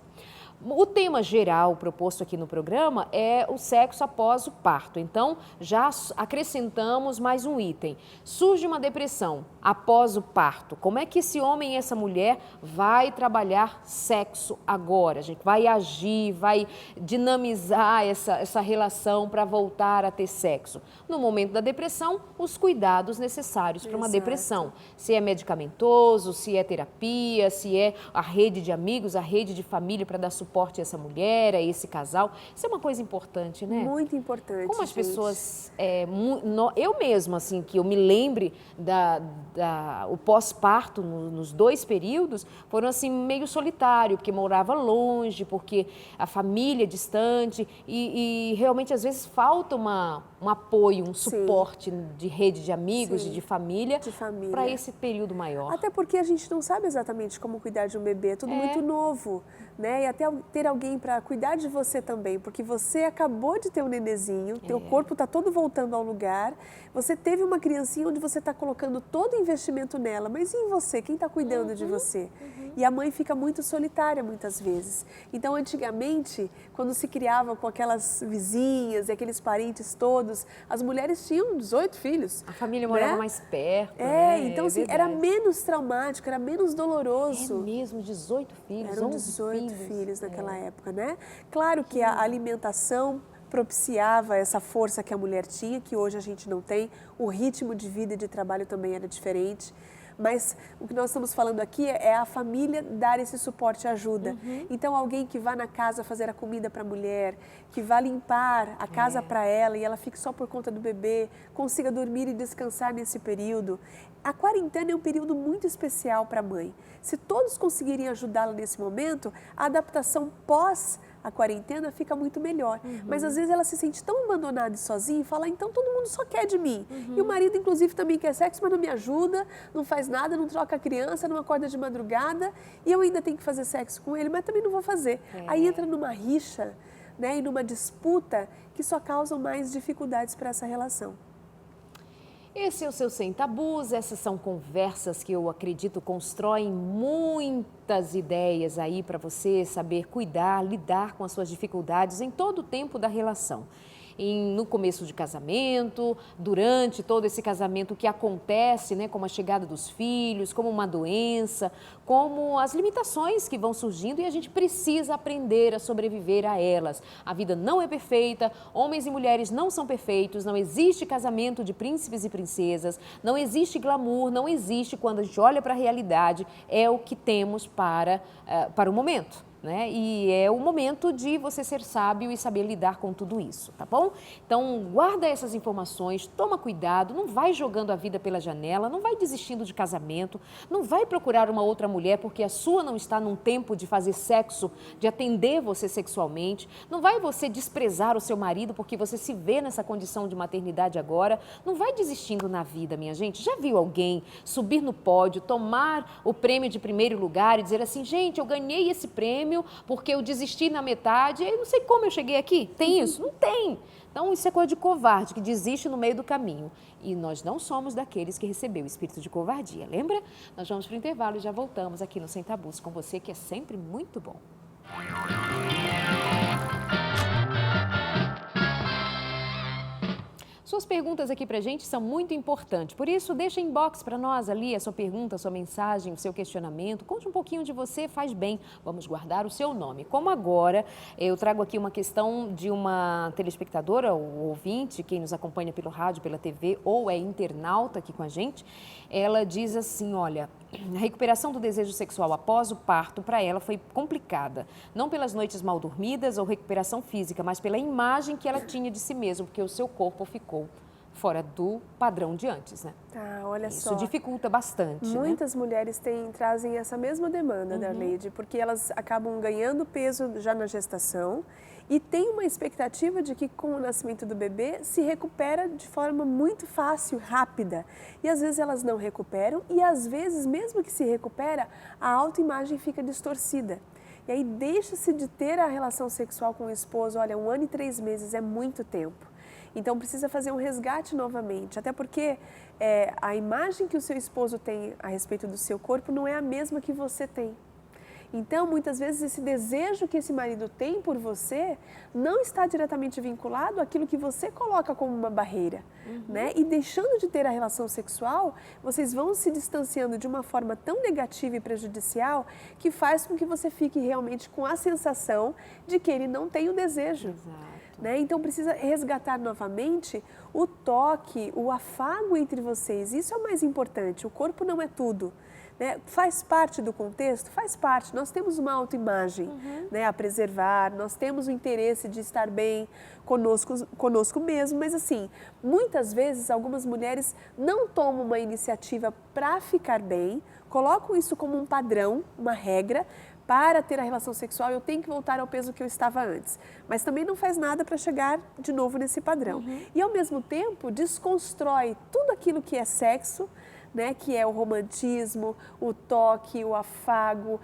O tema geral proposto aqui no programa é o sexo após o parto. Então, já acrescentamos mais um item. Surge uma depressão após o parto. Como é que esse homem e essa mulher vai trabalhar sexo agora? A gente vai agir, vai dinamizar essa relação para voltar a ter sexo. No momento da depressão, os cuidados necessários para uma depressão. Se é medicamentoso, se é terapia, se é a rede de amigos, a rede de família para dar suporte a essa mulher, a esse casal. Isso é uma coisa importante, né? Muito importante, como as pessoas... eu mesma, assim, que eu me lembre o pós-parto nos 2 períodos, foram assim meio solitário, porque morava longe, porque a família é distante e realmente às vezes falta um apoio, um suporte de rede de amigos, de família. Para esse período maior. Até porque a gente não sabe exatamente como cuidar de um bebê, é tudo muito novo, né? E até ter alguém para cuidar de você também, porque você acabou de ter um nenezinho, teu corpo está todo voltando ao lugar, você teve uma criancinha onde você está colocando todo o investimento nela, mas e em você? Quem está cuidando de você? E a mãe fica muito solitária muitas vezes. Então, antigamente, quando se criava com aquelas vizinhas e aqueles parentes todos, as mulheres tinham 18 filhos. A família morava né? mais perto, né? Então assim, era menos traumático, era menos doloroso. É mesmo, 18 filhos, Eram 11 18 filhos. filhos naquela época, né? Claro que a alimentação propiciava essa força que a mulher tinha, que hoje a gente não tem. O ritmo de vida e de trabalho também era diferente. Mas o que nós estamos falando aqui é a família dar esse suporte e ajuda. Então, alguém que vá na casa fazer a comida para a mulher, que vá limpar a casa para ela e ela fique só por conta do bebê, consiga dormir e descansar nesse período. A quarentena é um período muito especial para a mãe. Se todos conseguirem ajudá-la nesse momento, a adaptação pós a quarentena fica muito melhor. Mas às vezes ela se sente tão abandonada e sozinha e fala, então todo mundo só quer de mim. E o marido inclusive também quer sexo, mas não me ajuda, não faz nada, não troca a criança, não acorda de madrugada e eu ainda tenho que fazer sexo com ele, mas também não vou fazer. Aí entra numa rixa, né, e numa disputa que só causam mais dificuldades para essa relação. Esse é o seu Sem Tabus, essas são conversas que eu acredito constroem muitas ideias aí para você saber cuidar, lidar com as suas dificuldades em todo o tempo da relação. No começo de casamento, durante todo esse casamento que acontece, né, como a chegada dos filhos, como uma doença, como as limitações que vão surgindo e a gente precisa aprender a sobreviver a elas. A vida não é perfeita, homens e mulheres não são perfeitos, não existe casamento de príncipes e princesas, não existe glamour, não existe quando a gente olha para a realidade, é o que temos para o momento. Né? E é o momento de você ser sábio e saber lidar com tudo isso, tá bom? Então, guarda essas informações, toma cuidado, não vai jogando a vida pela janela, não vai desistindo de casamento, não vai procurar uma outra mulher porque a sua não está num tempo de fazer sexo, de atender você sexualmente, não vai você desprezar o seu marido porque você se vê nessa condição de maternidade agora, não vai desistindo na vida, minha gente. Já viu alguém subir no pódio, tomar o prêmio de primeiro lugar e dizer assim, gente, eu ganhei esse prêmio porque eu desisti na metade, eu não sei como eu cheguei aqui. Tem isso? Não tem. Então, isso é coisa de covarde, que desiste no meio do caminho. E nós não somos daqueles que recebeu o espírito de covardia, lembra? Nós vamos para o intervalo e já voltamos aqui no Sem Tabus com você, que é sempre muito bom. Suas perguntas aqui pra gente são muito importantes, por isso deixa em box para nós ali a sua pergunta, a sua mensagem, o seu questionamento, conte um pouquinho de você, faz bem, vamos guardar o seu nome. Como agora, eu trago aqui uma questão de uma telespectadora, ou ouvinte, quem nos acompanha pelo rádio, pela TV ou é internauta aqui com a gente, ela diz assim, olha, a recuperação do desejo sexual após o parto para ela foi complicada, não pelas noites mal dormidas ou recuperação física, mas pela imagem que ela tinha de si mesma, porque o seu corpo ficou fora do padrão de antes, né? Ah, olha Isso só. dificulta bastante, Muitas mulheres trazem essa mesma demanda, Darleide, porque elas acabam ganhando peso já na gestação e tem uma expectativa de que com o nascimento do bebê se recupera de forma muito fácil, rápida. E às vezes elas não recuperam e às vezes, mesmo que se recupera, a autoimagem fica distorcida. E aí deixa-se de ter a relação sexual com o esposo, olha, 1 ano e 3 meses é muito tempo. Então precisa fazer um resgate novamente, até porque a imagem que o seu esposo tem a respeito do seu corpo não é a mesma que você tem. Então, muitas vezes, esse desejo que esse marido tem por você não está diretamente vinculado àquilo que você coloca como uma barreira, né? E deixando de ter a relação sexual, vocês vão se distanciando de uma forma tão negativa e prejudicial que faz com que você fique realmente com a sensação de que ele não tem o desejo. Exato. Né? Então, precisa resgatar novamente o toque, o afago entre vocês. Isso é o mais importante. O corpo não é tudo. Né? Faz parte do contexto? Faz parte. Nós temos uma autoimagem, né, a preservar, nós temos o interesse de estar bem conosco mesmo, mas assim, muitas vezes algumas mulheres não tomam uma iniciativa para ficar bem, colocam isso como um padrão, uma regra, para ter a relação sexual eu tenho que voltar ao peso que eu estava antes, mas também não faz nada para chegar de novo nesse padrão. E ao mesmo tempo desconstrói tudo aquilo que é sexo, né, que é o romantismo, o toque, o afago,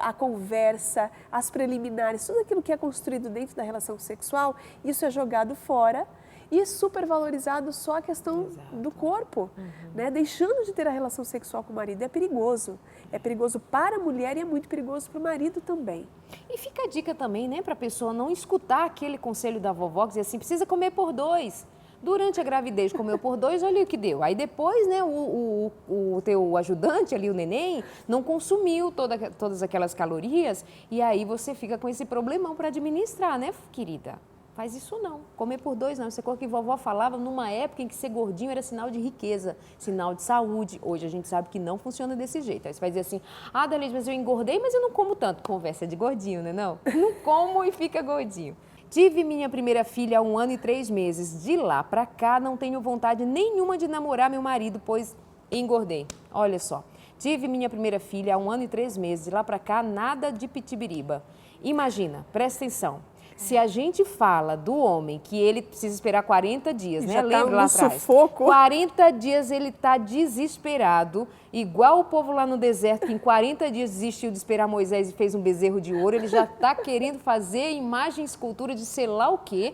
a conversa, as preliminares, tudo aquilo que é construído dentro da relação sexual, isso é jogado fora e supervalorizado só a questão do corpo, né? Deixando de ter a relação sexual com o marido é perigoso. É perigoso para a mulher e é muito perigoso para o marido também. E fica a dica também, né, para a pessoa não escutar aquele conselho da vovó, que diz assim, precisa comer por 2. Durante a gravidez comeu por 2, olha o que deu. Aí depois, né, o teu ajudante ali, o neném, não consumiu todas aquelas calorias e aí você fica com esse problemão para administrar, né, querida? Faz isso não. Comer por 2 não. Isso é coisa que vovó falava numa época em que ser gordinho era sinal de riqueza, sinal de saúde. Hoje a gente sabe que não funciona desse jeito. Aí você vai dizer assim, ah, Dalide, mas eu engordei, mas eu não como tanto. Conversa de gordinho, né não? Não como e fica gordinho. Tive minha primeira filha há 1 ano e 3 meses. De lá pra cá, não tenho vontade nenhuma de namorar meu marido, pois engordei. Olha só. Tive minha primeira filha há 1 ano e 3 meses. De lá pra cá, nada de pitibiriba. Imagina, presta atenção. Se a gente fala do homem que ele precisa esperar 40 dias, né? Lembra lá atrás? Sufoco. 40 dias ele tá desesperado, igual o povo lá no deserto, que em 40 dias desistiu de esperar Moisés e fez um bezerro de ouro. Ele já tá querendo fazer imagem e escultura de sei lá o quê.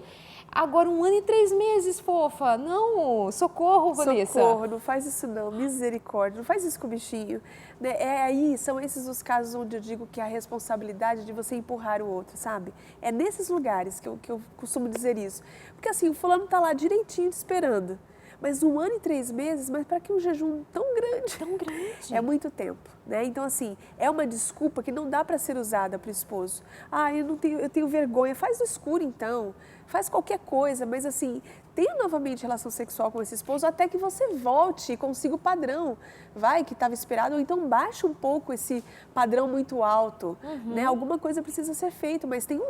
Agora 1 ano e 3 meses, fofa. Não, socorro, Vanessa. Socorro, não faz isso não, misericórdia, não faz isso com o bichinho. São esses os casos onde eu digo que a responsabilidade de você empurrar o outro, sabe? É nesses lugares que eu costumo dizer isso. Porque assim, o fulano tá lá direitinho te esperando. Mas 1 ano e 3 meses, mas para que um jejum tão grande? Tão grande. É muito tempo, né? Então, assim, é uma desculpa que não dá para ser usada para o esposo. Ah, eu tenho vergonha. Faz no escuro, então. Faz qualquer coisa, mas assim, tenha novamente relação sexual com esse esposo até que você volte e consiga o padrão. Vai, que estava esperado, ou então baixa um pouco esse padrão muito alto, né? Alguma coisa precisa ser feita, mas tem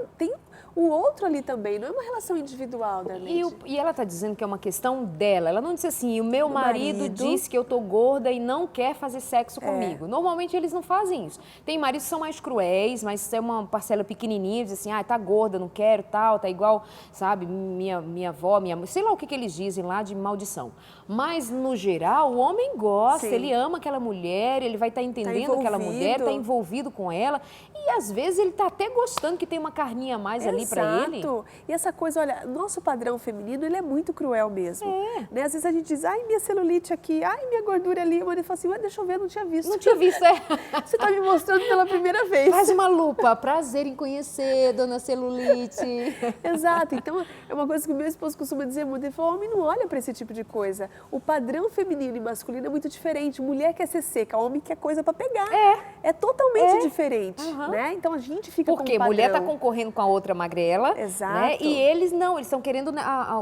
o outro ali também, não é uma relação individual, Darlene. E ela está dizendo que é uma questão dela. Ela não disse assim, o meu marido disse que eu tô gorda e não quer fazer sexo comigo. Normalmente eles não fazem isso. Tem maridos que são mais cruéis, mas é uma parcela pequenininha, diz assim, ah, tá gorda, não quero, tal, tá igual, sabe, minha avó, minha mãe, sei lá o que eles dizem lá de maldição. Mas, no geral, o homem gosta, ele ama aquela mulher, ele vai estar entendendo aquela mulher, está envolvido com ela e, às vezes, ele está até gostando que tem uma carninha a mais ali para ele. Exato. E essa coisa, olha, nosso padrão feminino, ele é muito cruel mesmo. Né? Às vezes a gente diz, ai, minha celulite aqui, ai, minha gordura ali. O marido fala assim, mas deixa eu ver, não tinha visto. Não tinha visto, Você está me mostrando pela primeira vez. Faz uma lupa, prazer em conhecer, dona celulite. Exato. Então, é uma coisa que o meu esposo costuma dizer muito. Ele falou, homem não olha para esse tipo de coisa. O padrão feminino e masculino é muito diferente. Mulher quer ser seca, homem quer coisa para pegar. É totalmente diferente, né? Então, a gente fica com o padrão. Porque mulher está concorrendo com a outra magrela. Exato. Né? E eles não, eles estão querendo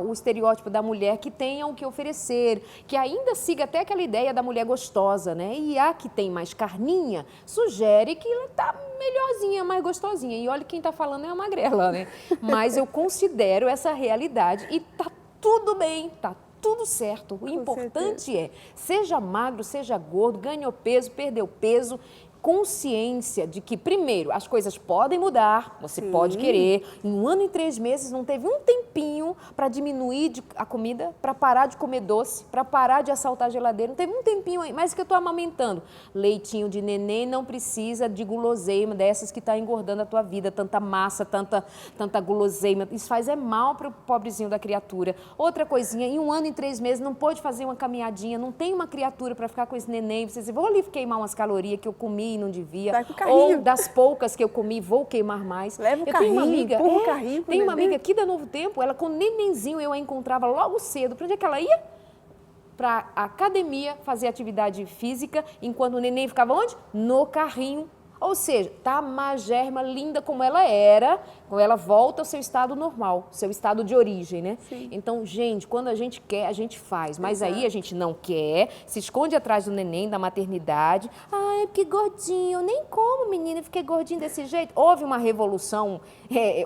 o estereótipo da mulher que tenha o que oferecer, que ainda siga até aquela ideia da mulher gostosa, né? E a que tem mais carninha sugere que ela tá melhorzinha, mais gostosinha. E olha, quem tá falando é a magrela, né? Mas eu considero essa realidade e tá tudo bem, tá tudo certo. O importante é, seja magro, seja gordo, ganhou peso, perdeu peso, consciência de que, primeiro, as coisas podem mudar, você pode querer. Em 1 ano e 3 meses não teve um tempinho para diminuir a comida, para parar de comer doce, para parar de assaltar a geladeira. Não teve um tempinho aí, mas que eu estou amamentando. Leitinho de neném não precisa de guloseima dessas que está engordando a tua vida, tanta massa, tanta guloseima. Isso faz mal para o pobrezinho da criatura. Outra coisinha, em 1 ano e 3 meses não pode fazer uma caminhadinha, não tem uma criatura para ficar com esse neném. Você diz, vou ali queimar umas calorias que eu comi e não devia, vai com o carrinho. Ou das poucas que eu comi, vou queimar mais. Leva o carrinho, empurra o carrinho. Tem uma amiga aqui da Novo Tempo, ela com nenenzinho, eu a encontrava logo cedo. Para onde é que ela ia? Para a academia fazer atividade física, enquanto o neném ficava onde? No carrinho. Ou seja, tá magérrima, linda como ela era, quando ela volta ao seu estado normal, seu estado de origem, né? Sim. Então, gente, quando a gente quer, a gente faz. Mas aí a gente não quer, se esconde atrás do neném, da maternidade. Ai, que gordinho, eu nem como, menina, fiquei gordinho desse jeito. Houve uma revolução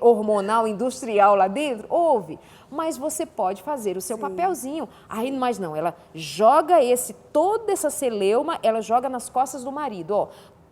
hormonal, industrial lá dentro? Houve. Mas você pode fazer o seu papelzinho. Aí, mas não, ela joga toda essa celeuma, ela joga nas costas do marido, ó.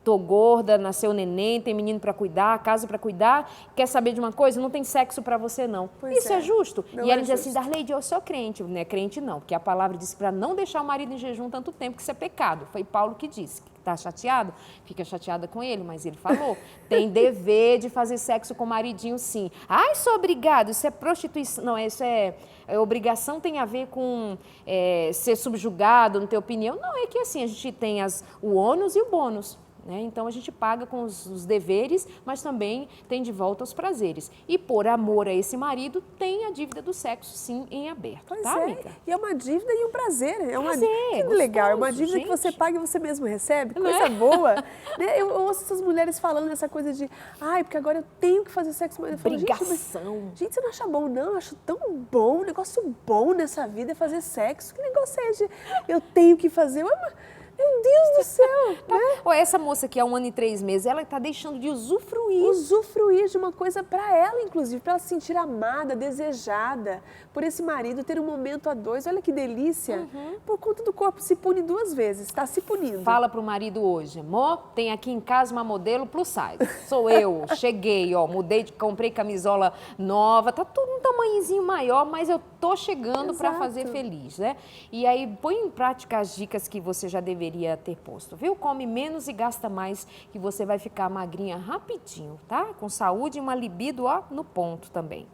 Tô gorda, nasceu neném, tem menino para cuidar, casa para cuidar. Quer saber de uma coisa? Não tem sexo para você, não. Isso é justo? Não e ela é diz assim, Darlene, eu sou crente. Não é crente, não. Porque a palavra diz para não deixar o marido em jejum tanto tempo, que isso é pecado. Foi Paulo que disse. Tá chateado? Fica chateada com ele, mas ele falou. Tem dever de fazer sexo com o maridinho, sim. Ai, sou obrigado. Isso é prostituição. Não, isso é obrigação, tem a ver com ser subjugado, não ter opinião. Não, é que assim, a gente tem o ônus e o bônus. né? Então a gente paga com os deveres, mas também tem de volta os prazeres. E por amor a esse marido, tem a dívida do sexo, sim, em aberto, Pois tá, é, amiga? e é uma dívida e um prazer. É uma Prazer, que gostoso, legal, é uma dívida que você gente. paga e você mesmo recebe, Não coisa é? boa. Né? Eu ouço essas mulheres falando essa coisa de, ai, porque agora eu tenho que fazer sexo. Eu falo, Obrigação. gente, você não acha bom? Não, eu acho tão bom, um negócio bom nessa vida é fazer sexo. Que negócio é esse? Eu tenho que fazer. Meu Deus do céu, né? Ó, essa moça aqui há 1 ano e 3 meses, ela está deixando de usufruir. Usufruir de uma coisa para ela, inclusive, para ela se sentir amada, desejada por esse marido, ter um momento a dois. Olha que delícia. Por conta do corpo, se pune 2 vezes, está se punindo. Fala pro marido hoje, amor, tem aqui em casa uma modelo plus size. Sou eu, cheguei, ó, comprei camisola nova, tá tudo um tamanhozinho maior, mas eu tô chegando para Exato. fazer feliz, né? E aí põe em prática as dicas que você já deveria ter posto, viu? Come menos e gasta mais, que você vai ficar magrinha rapidinho, tá? Com saúde e uma libido, ó, no ponto também.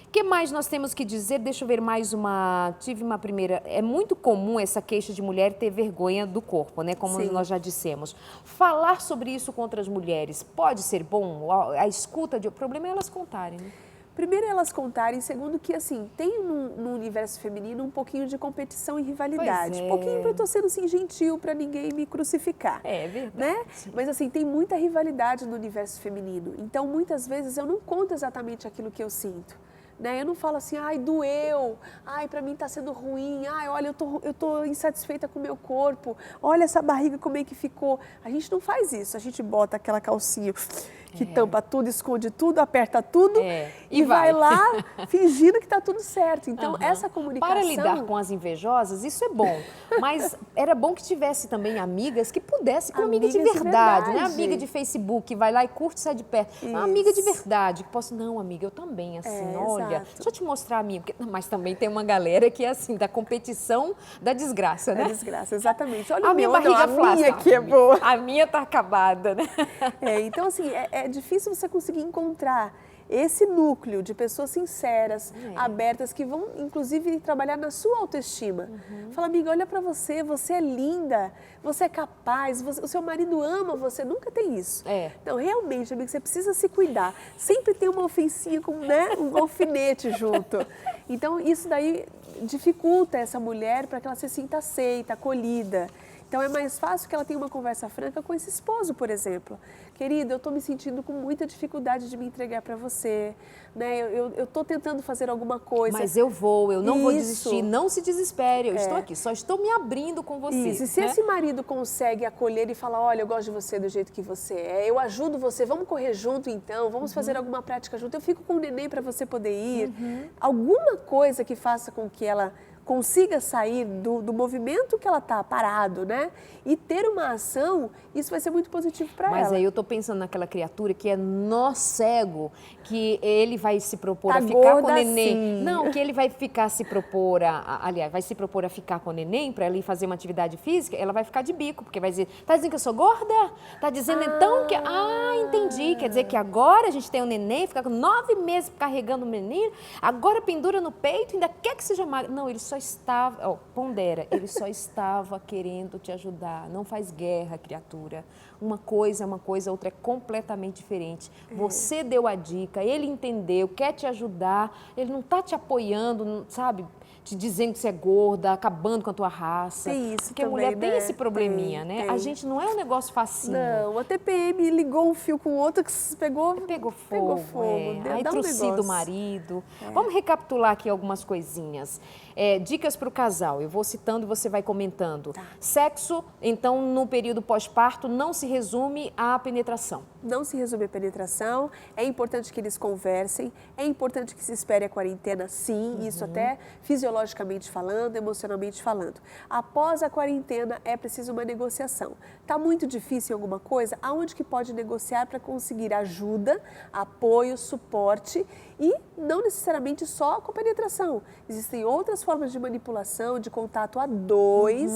O que mais nós temos que dizer? Deixa eu ver mais uma. Tive uma primeira. É muito comum essa queixa de mulher ter vergonha do corpo, né? Como Sim. nós já dissemos. Falar sobre isso com outras mulheres pode ser bom? A escuta de. O problema é elas contarem, né? Primeiro, elas contarem. Segundo, que assim, tem no universo feminino um pouquinho de competição e rivalidade. Pois é. Um pouquinho, eu tô sendo assim, gentil para ninguém me crucificar. É verdade. Né? Mas assim, tem muita rivalidade no universo feminino. Então, muitas vezes, eu não conto exatamente aquilo que eu sinto. Né? Eu não falo assim, ai, doeu, ai, pra mim tá sendo ruim, ai, olha, eu tô insatisfeita com o meu corpo, olha essa barriga como é que ficou. A gente não faz isso, a gente bota aquela calcinha que tampa tudo, esconde tudo, aperta tudo e vai lá fingindo que tá tudo certo. Então, essa comunicação... Para lidar com as invejosas, isso é bom, mas era bom que tivesse também amigas que pudessem, com amiga de verdade, né? Amiga de Facebook, que vai lá e curte e sai de perto. Uma amiga de verdade, que possa, não, amiga, eu também, assim, olha, deixa eu te mostrar, amiga. Mas também tem uma galera que é assim, da competição da desgraça, né? Da desgraça, exatamente. Olha a minha meu, barriga não, a minha flácida, que é boa. A minha tá acabada, né? Então, assim, é difícil você conseguir encontrar esse núcleo de pessoas sinceras, abertas, que vão, inclusive, trabalhar na sua autoestima. Fala, amiga, olha pra você, você é linda, você é capaz, o seu marido ama você, nunca tem isso. Então, realmente, amiga, você precisa se cuidar. Sempre tem uma ofensinha com, né, um alfinete junto. Então, isso daí dificulta essa mulher para que ela se sinta aceita, acolhida. Então, é mais fácil que ela tenha uma conversa franca com esse esposo, por exemplo. Querido, eu estou me sentindo com muita dificuldade de me entregar para você, né? Eu estou tentando fazer alguma coisa. Mas eu não vou desistir, não se desespere, eu estou aqui, só estou me abrindo com você. Isso, e se esse marido consegue acolher e falar, olha, eu gosto de você do jeito que você é, eu ajudo você, vamos correr junto então, vamos fazer alguma prática junto, eu fico com o neném para você poder ir. Alguma coisa que faça com que ela consiga sair do movimento que ela está parado, né? E ter uma ação, isso vai ser muito positivo para ela. Mas aí eu estou pensando naquela criatura que é nó cego, que ele vai se propor a ficar com o neném. Assim. Não, que ele vai ficar se propor aliás, vai se propor a ficar com o neném para ela ir fazer uma atividade física, ela vai ficar de bico, porque vai dizer, tá dizendo que eu sou gorda? Tá dizendo então que... entendi, quer dizer que agora a gente tem um neném, fica com 9 meses carregando o menino, agora pendura no peito, ainda quer que seja magra. Não, ele só estava, pondera, ele só estava querendo te ajudar. Não faz guerra, criatura. Uma coisa é uma coisa, outra é completamente diferente. Você deu a dica, ele entendeu, quer te ajudar, ele não está te apoiando, sabe? Te dizendo que você é gorda, acabando com a tua raça. Tem isso porque também, a mulher tem né? esse probleminha, né? Tem. A gente não é um negócio facinho. Não, a TPM ligou um fio com o outro que pegou fogo. Aí dá um trucida o negócio. marido. Vamos recapitular aqui algumas coisinhas. Dicas para o casal, eu vou citando e você vai comentando. Sexo, então, no período pós-parto, não se resume à penetração. Não se resume à penetração, é importante que eles conversem, é importante que se espere a quarentena, sim, isso até fisiologicamente falando, emocionalmente falando. Após a quarentena, é preciso uma negociação. Está muito difícil em alguma coisa? Aonde que pode negociar para conseguir ajuda, apoio, suporte e não necessariamente só com penetração. Existem outras formas de manipulação, de contato a dois,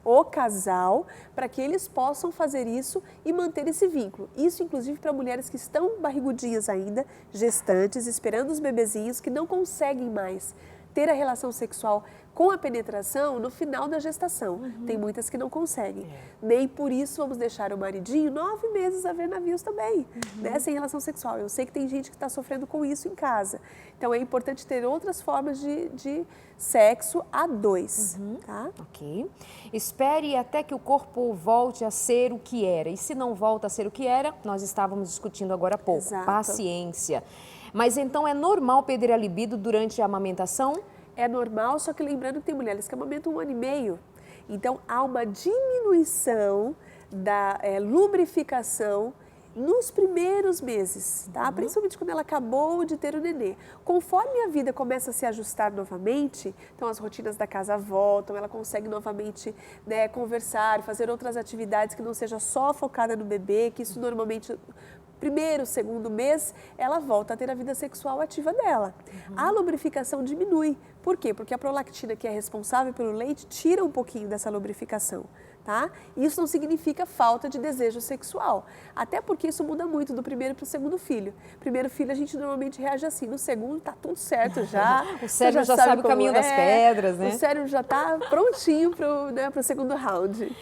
o casal, para que eles possam fazer isso e manter esse vínculo. Isso, inclusive, para mulheres que estão barrigudinhas ainda, gestantes, esperando os bebezinhos, que não conseguem mais ter a relação sexual com a penetração no final da gestação. Tem muitas que não conseguem. Nem por isso vamos deixar o maridinho 9 meses a ver navios também, né, sem relação sexual. Eu sei que tem gente que está sofrendo com isso em casa. Então é importante ter outras formas de sexo a dois, tá? Ok. Espere até que o corpo volte a ser o que era. E se não volta a ser o que era, nós estávamos discutindo agora há pouco. Exato. Paciência. Mas então é normal perder a libido durante a amamentação? É normal, só que lembrando que tem mulheres que amamentam 1 ano e meio. Então, há uma diminuição da lubrificação nos primeiros meses, tá? Principalmente quando ela acabou de ter o nenê. Conforme a vida começa a se ajustar novamente, então as rotinas da casa voltam, ela consegue novamente, né, conversar, fazer outras atividades que não seja só focada no bebê, que isso normalmente... Primeiro, segundo mês, ela volta a ter a vida sexual ativa dela. A lubrificação diminui. Por quê? Porque a prolactina, que é responsável pelo leite, tira um pouquinho dessa lubrificação, tá? Isso não significa falta de desejo sexual. Até porque isso muda muito do primeiro para o segundo filho. Primeiro filho a gente normalmente reage assim, no segundo tá tudo certo já. O cérebro já sabe o caminho das pedras, né? O cérebro já tá prontinho para o segundo round.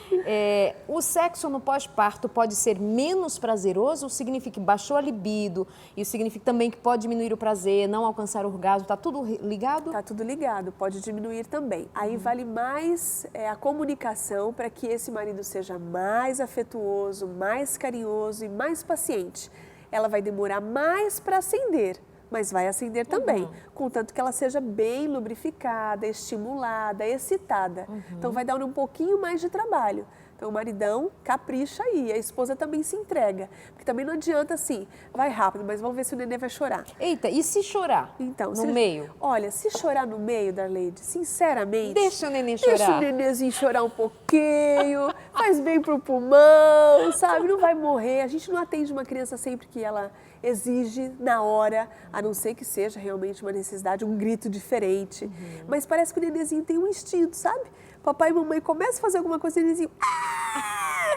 O sexo no pós-parto pode ser menos prazeroso? Significa que baixou a libido? Isso significa também que pode diminuir o prazer, não alcançar o orgasmo? Tá tudo ligado? Tá tudo ligado, pode diminuir também. Aí vale mais a comunicação para que esse marido seja mais afetuoso, mais carinhoso e mais paciente. Ela vai demorar mais para acender, mas vai acender também, contanto que ela seja bem lubrificada, estimulada, excitada. Então vai dar um pouquinho mais de trabalho. Então o maridão capricha aí, a esposa também se entrega. Porque também não adianta assim, vai rápido, mas vamos ver se o nenê vai chorar. Eita, e se chorar então, no meio? Olha, se chorar no meio, Darleide, sinceramente... Deixa o neném chorar. Deixa o nenenzinho chorar um pouquinho, faz bem pro pulmão, sabe? Não vai morrer. A gente não atende uma criança sempre que ela exige na hora, a não ser que seja realmente uma necessidade, um grito diferente. Mas parece que o nenenzinho tem um instinto, sabe? Papai e mamãe começam a fazer alguma coisa e o nenenzinho...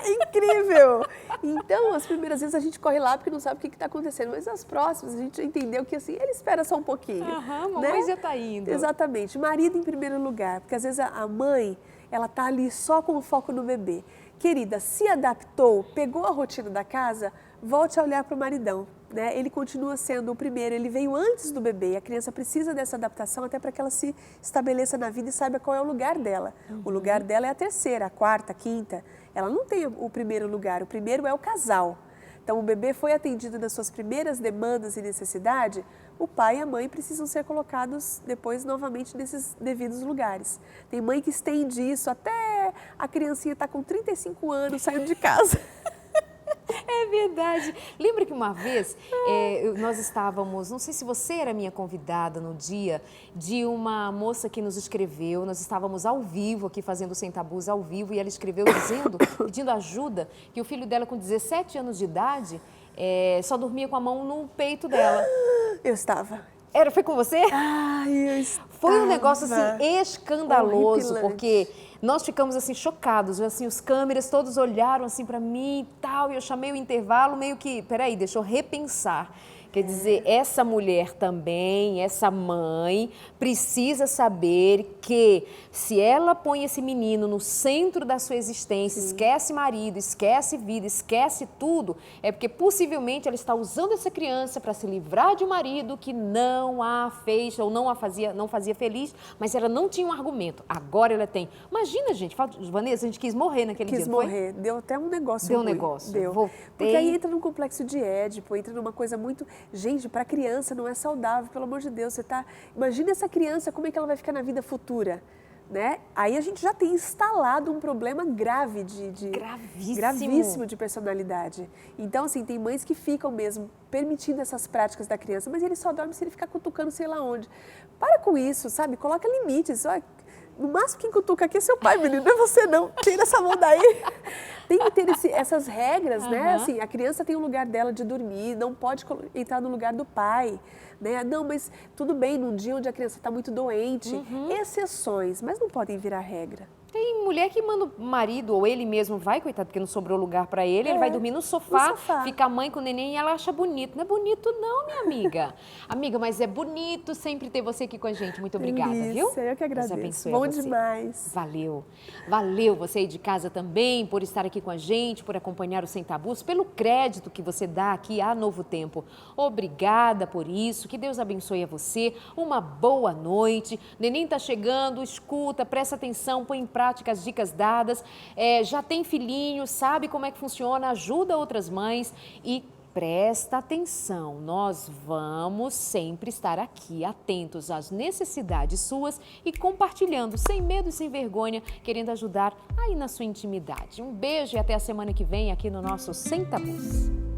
Incrível! Então, as primeiras vezes a gente corre lá porque não sabe o que está acontecendo, mas as próximas a gente já entendeu que assim, ele espera só um pouquinho. Mamãe já está indo. Exatamente. Marido em primeiro lugar, porque às vezes a mãe, ela está ali só com o foco no bebê. Querida, se adaptou, pegou a rotina da casa, volte a olhar para o maridão. Né? Ele continua sendo o primeiro, ele veio antes do bebê, a criança precisa dessa adaptação até para que ela se estabeleça na vida e saiba qual é o lugar dela. O lugar dela é a terceira, a quarta, a quinta, ela não tem o primeiro lugar, o primeiro é o casal. Então o bebê foi atendido nas suas primeiras demandas e necessidades, o pai e a mãe precisam ser colocados depois novamente nesses devidos lugares. Tem mãe que estende isso até a criancinha estar com 35 anos saindo de casa. É verdade. Lembra que uma vez nós estávamos, não sei se você era minha convidada no dia, de uma moça que nos escreveu, nós estávamos ao vivo aqui fazendo Sem Tabus ao vivo e ela escreveu pedindo ajuda, que o filho dela com 17 anos de idade só dormia com a mão no peito dela. Eu estava. Foi com você? Ai, eu estava. Foi um negócio assim escandaloso, horripilante. Porque nós ficamos assim chocados, assim, os câmeras todos olharam assim para mim e tal, e eu chamei o intervalo meio que, peraí, deixa eu repensar. Quer dizer, essa mulher também, essa mãe, precisa saber que se ela põe esse menino no centro da sua existência, esquece marido, esquece vida, esquece tudo, é porque possivelmente ela está usando essa criança para se livrar de um marido que não a fez ou não fazia feliz, mas ela não tinha um argumento. Agora ela tem. Imagina, gente, Vanessa, a gente quis morrer naquele dia. Quis morrer, deu até um negócio Deu um ruim. negócio. Deu. Voltei. Porque aí entra num complexo de Édipo, entra numa coisa muito... Gente, para criança não é saudável, pelo amor de Deus. Imagina essa criança, como é que ela vai ficar na vida futura, né? Aí a gente já tem instalado um problema grave gravíssimo de personalidade. Então, assim, tem mães que ficam mesmo permitindo essas práticas da criança, mas ele só dorme se ele ficar cutucando sei lá onde. Para com isso, sabe? Coloca limites. No máximo quem cutuca aqui é seu pai, menino, não é você não. Tira essa mão daí. Tem que ter essas regras, né? Assim, a criança tem um lugar dela de dormir, não pode entrar no lugar do pai, né? Não, mas tudo bem, num dia onde a criança está muito doente, exceções, mas não podem virar regra. Tem mulher que manda o marido ou ele mesmo vai, coitado, porque não sobrou lugar pra ele, ele vai dormir no sofá, fica a mãe com o neném e ela acha bonito. Não é bonito não, minha amiga. Amiga, mas é bonito sempre ter você aqui com a gente. Muito obrigada, viu? Eu que agradeço. Deus abençoe Bom a você. demais. Valeu. Valeu você aí de casa também por estar aqui com a gente, por acompanhar o Sem Tabus, pelo crédito que você dá aqui à Novo Tempo. Obrigada por isso. Que Deus abençoe a você. Uma boa noite. Neném tá chegando, escuta, presta atenção, põe em prática as dicas dadas, já tem filhinho, sabe como é que funciona, ajuda outras mães e presta atenção, nós vamos sempre estar aqui atentos às necessidades suas e compartilhando, sem medo e sem vergonha, querendo ajudar aí na sua intimidade. Um beijo e até a semana que vem aqui no nosso Sem Tabus.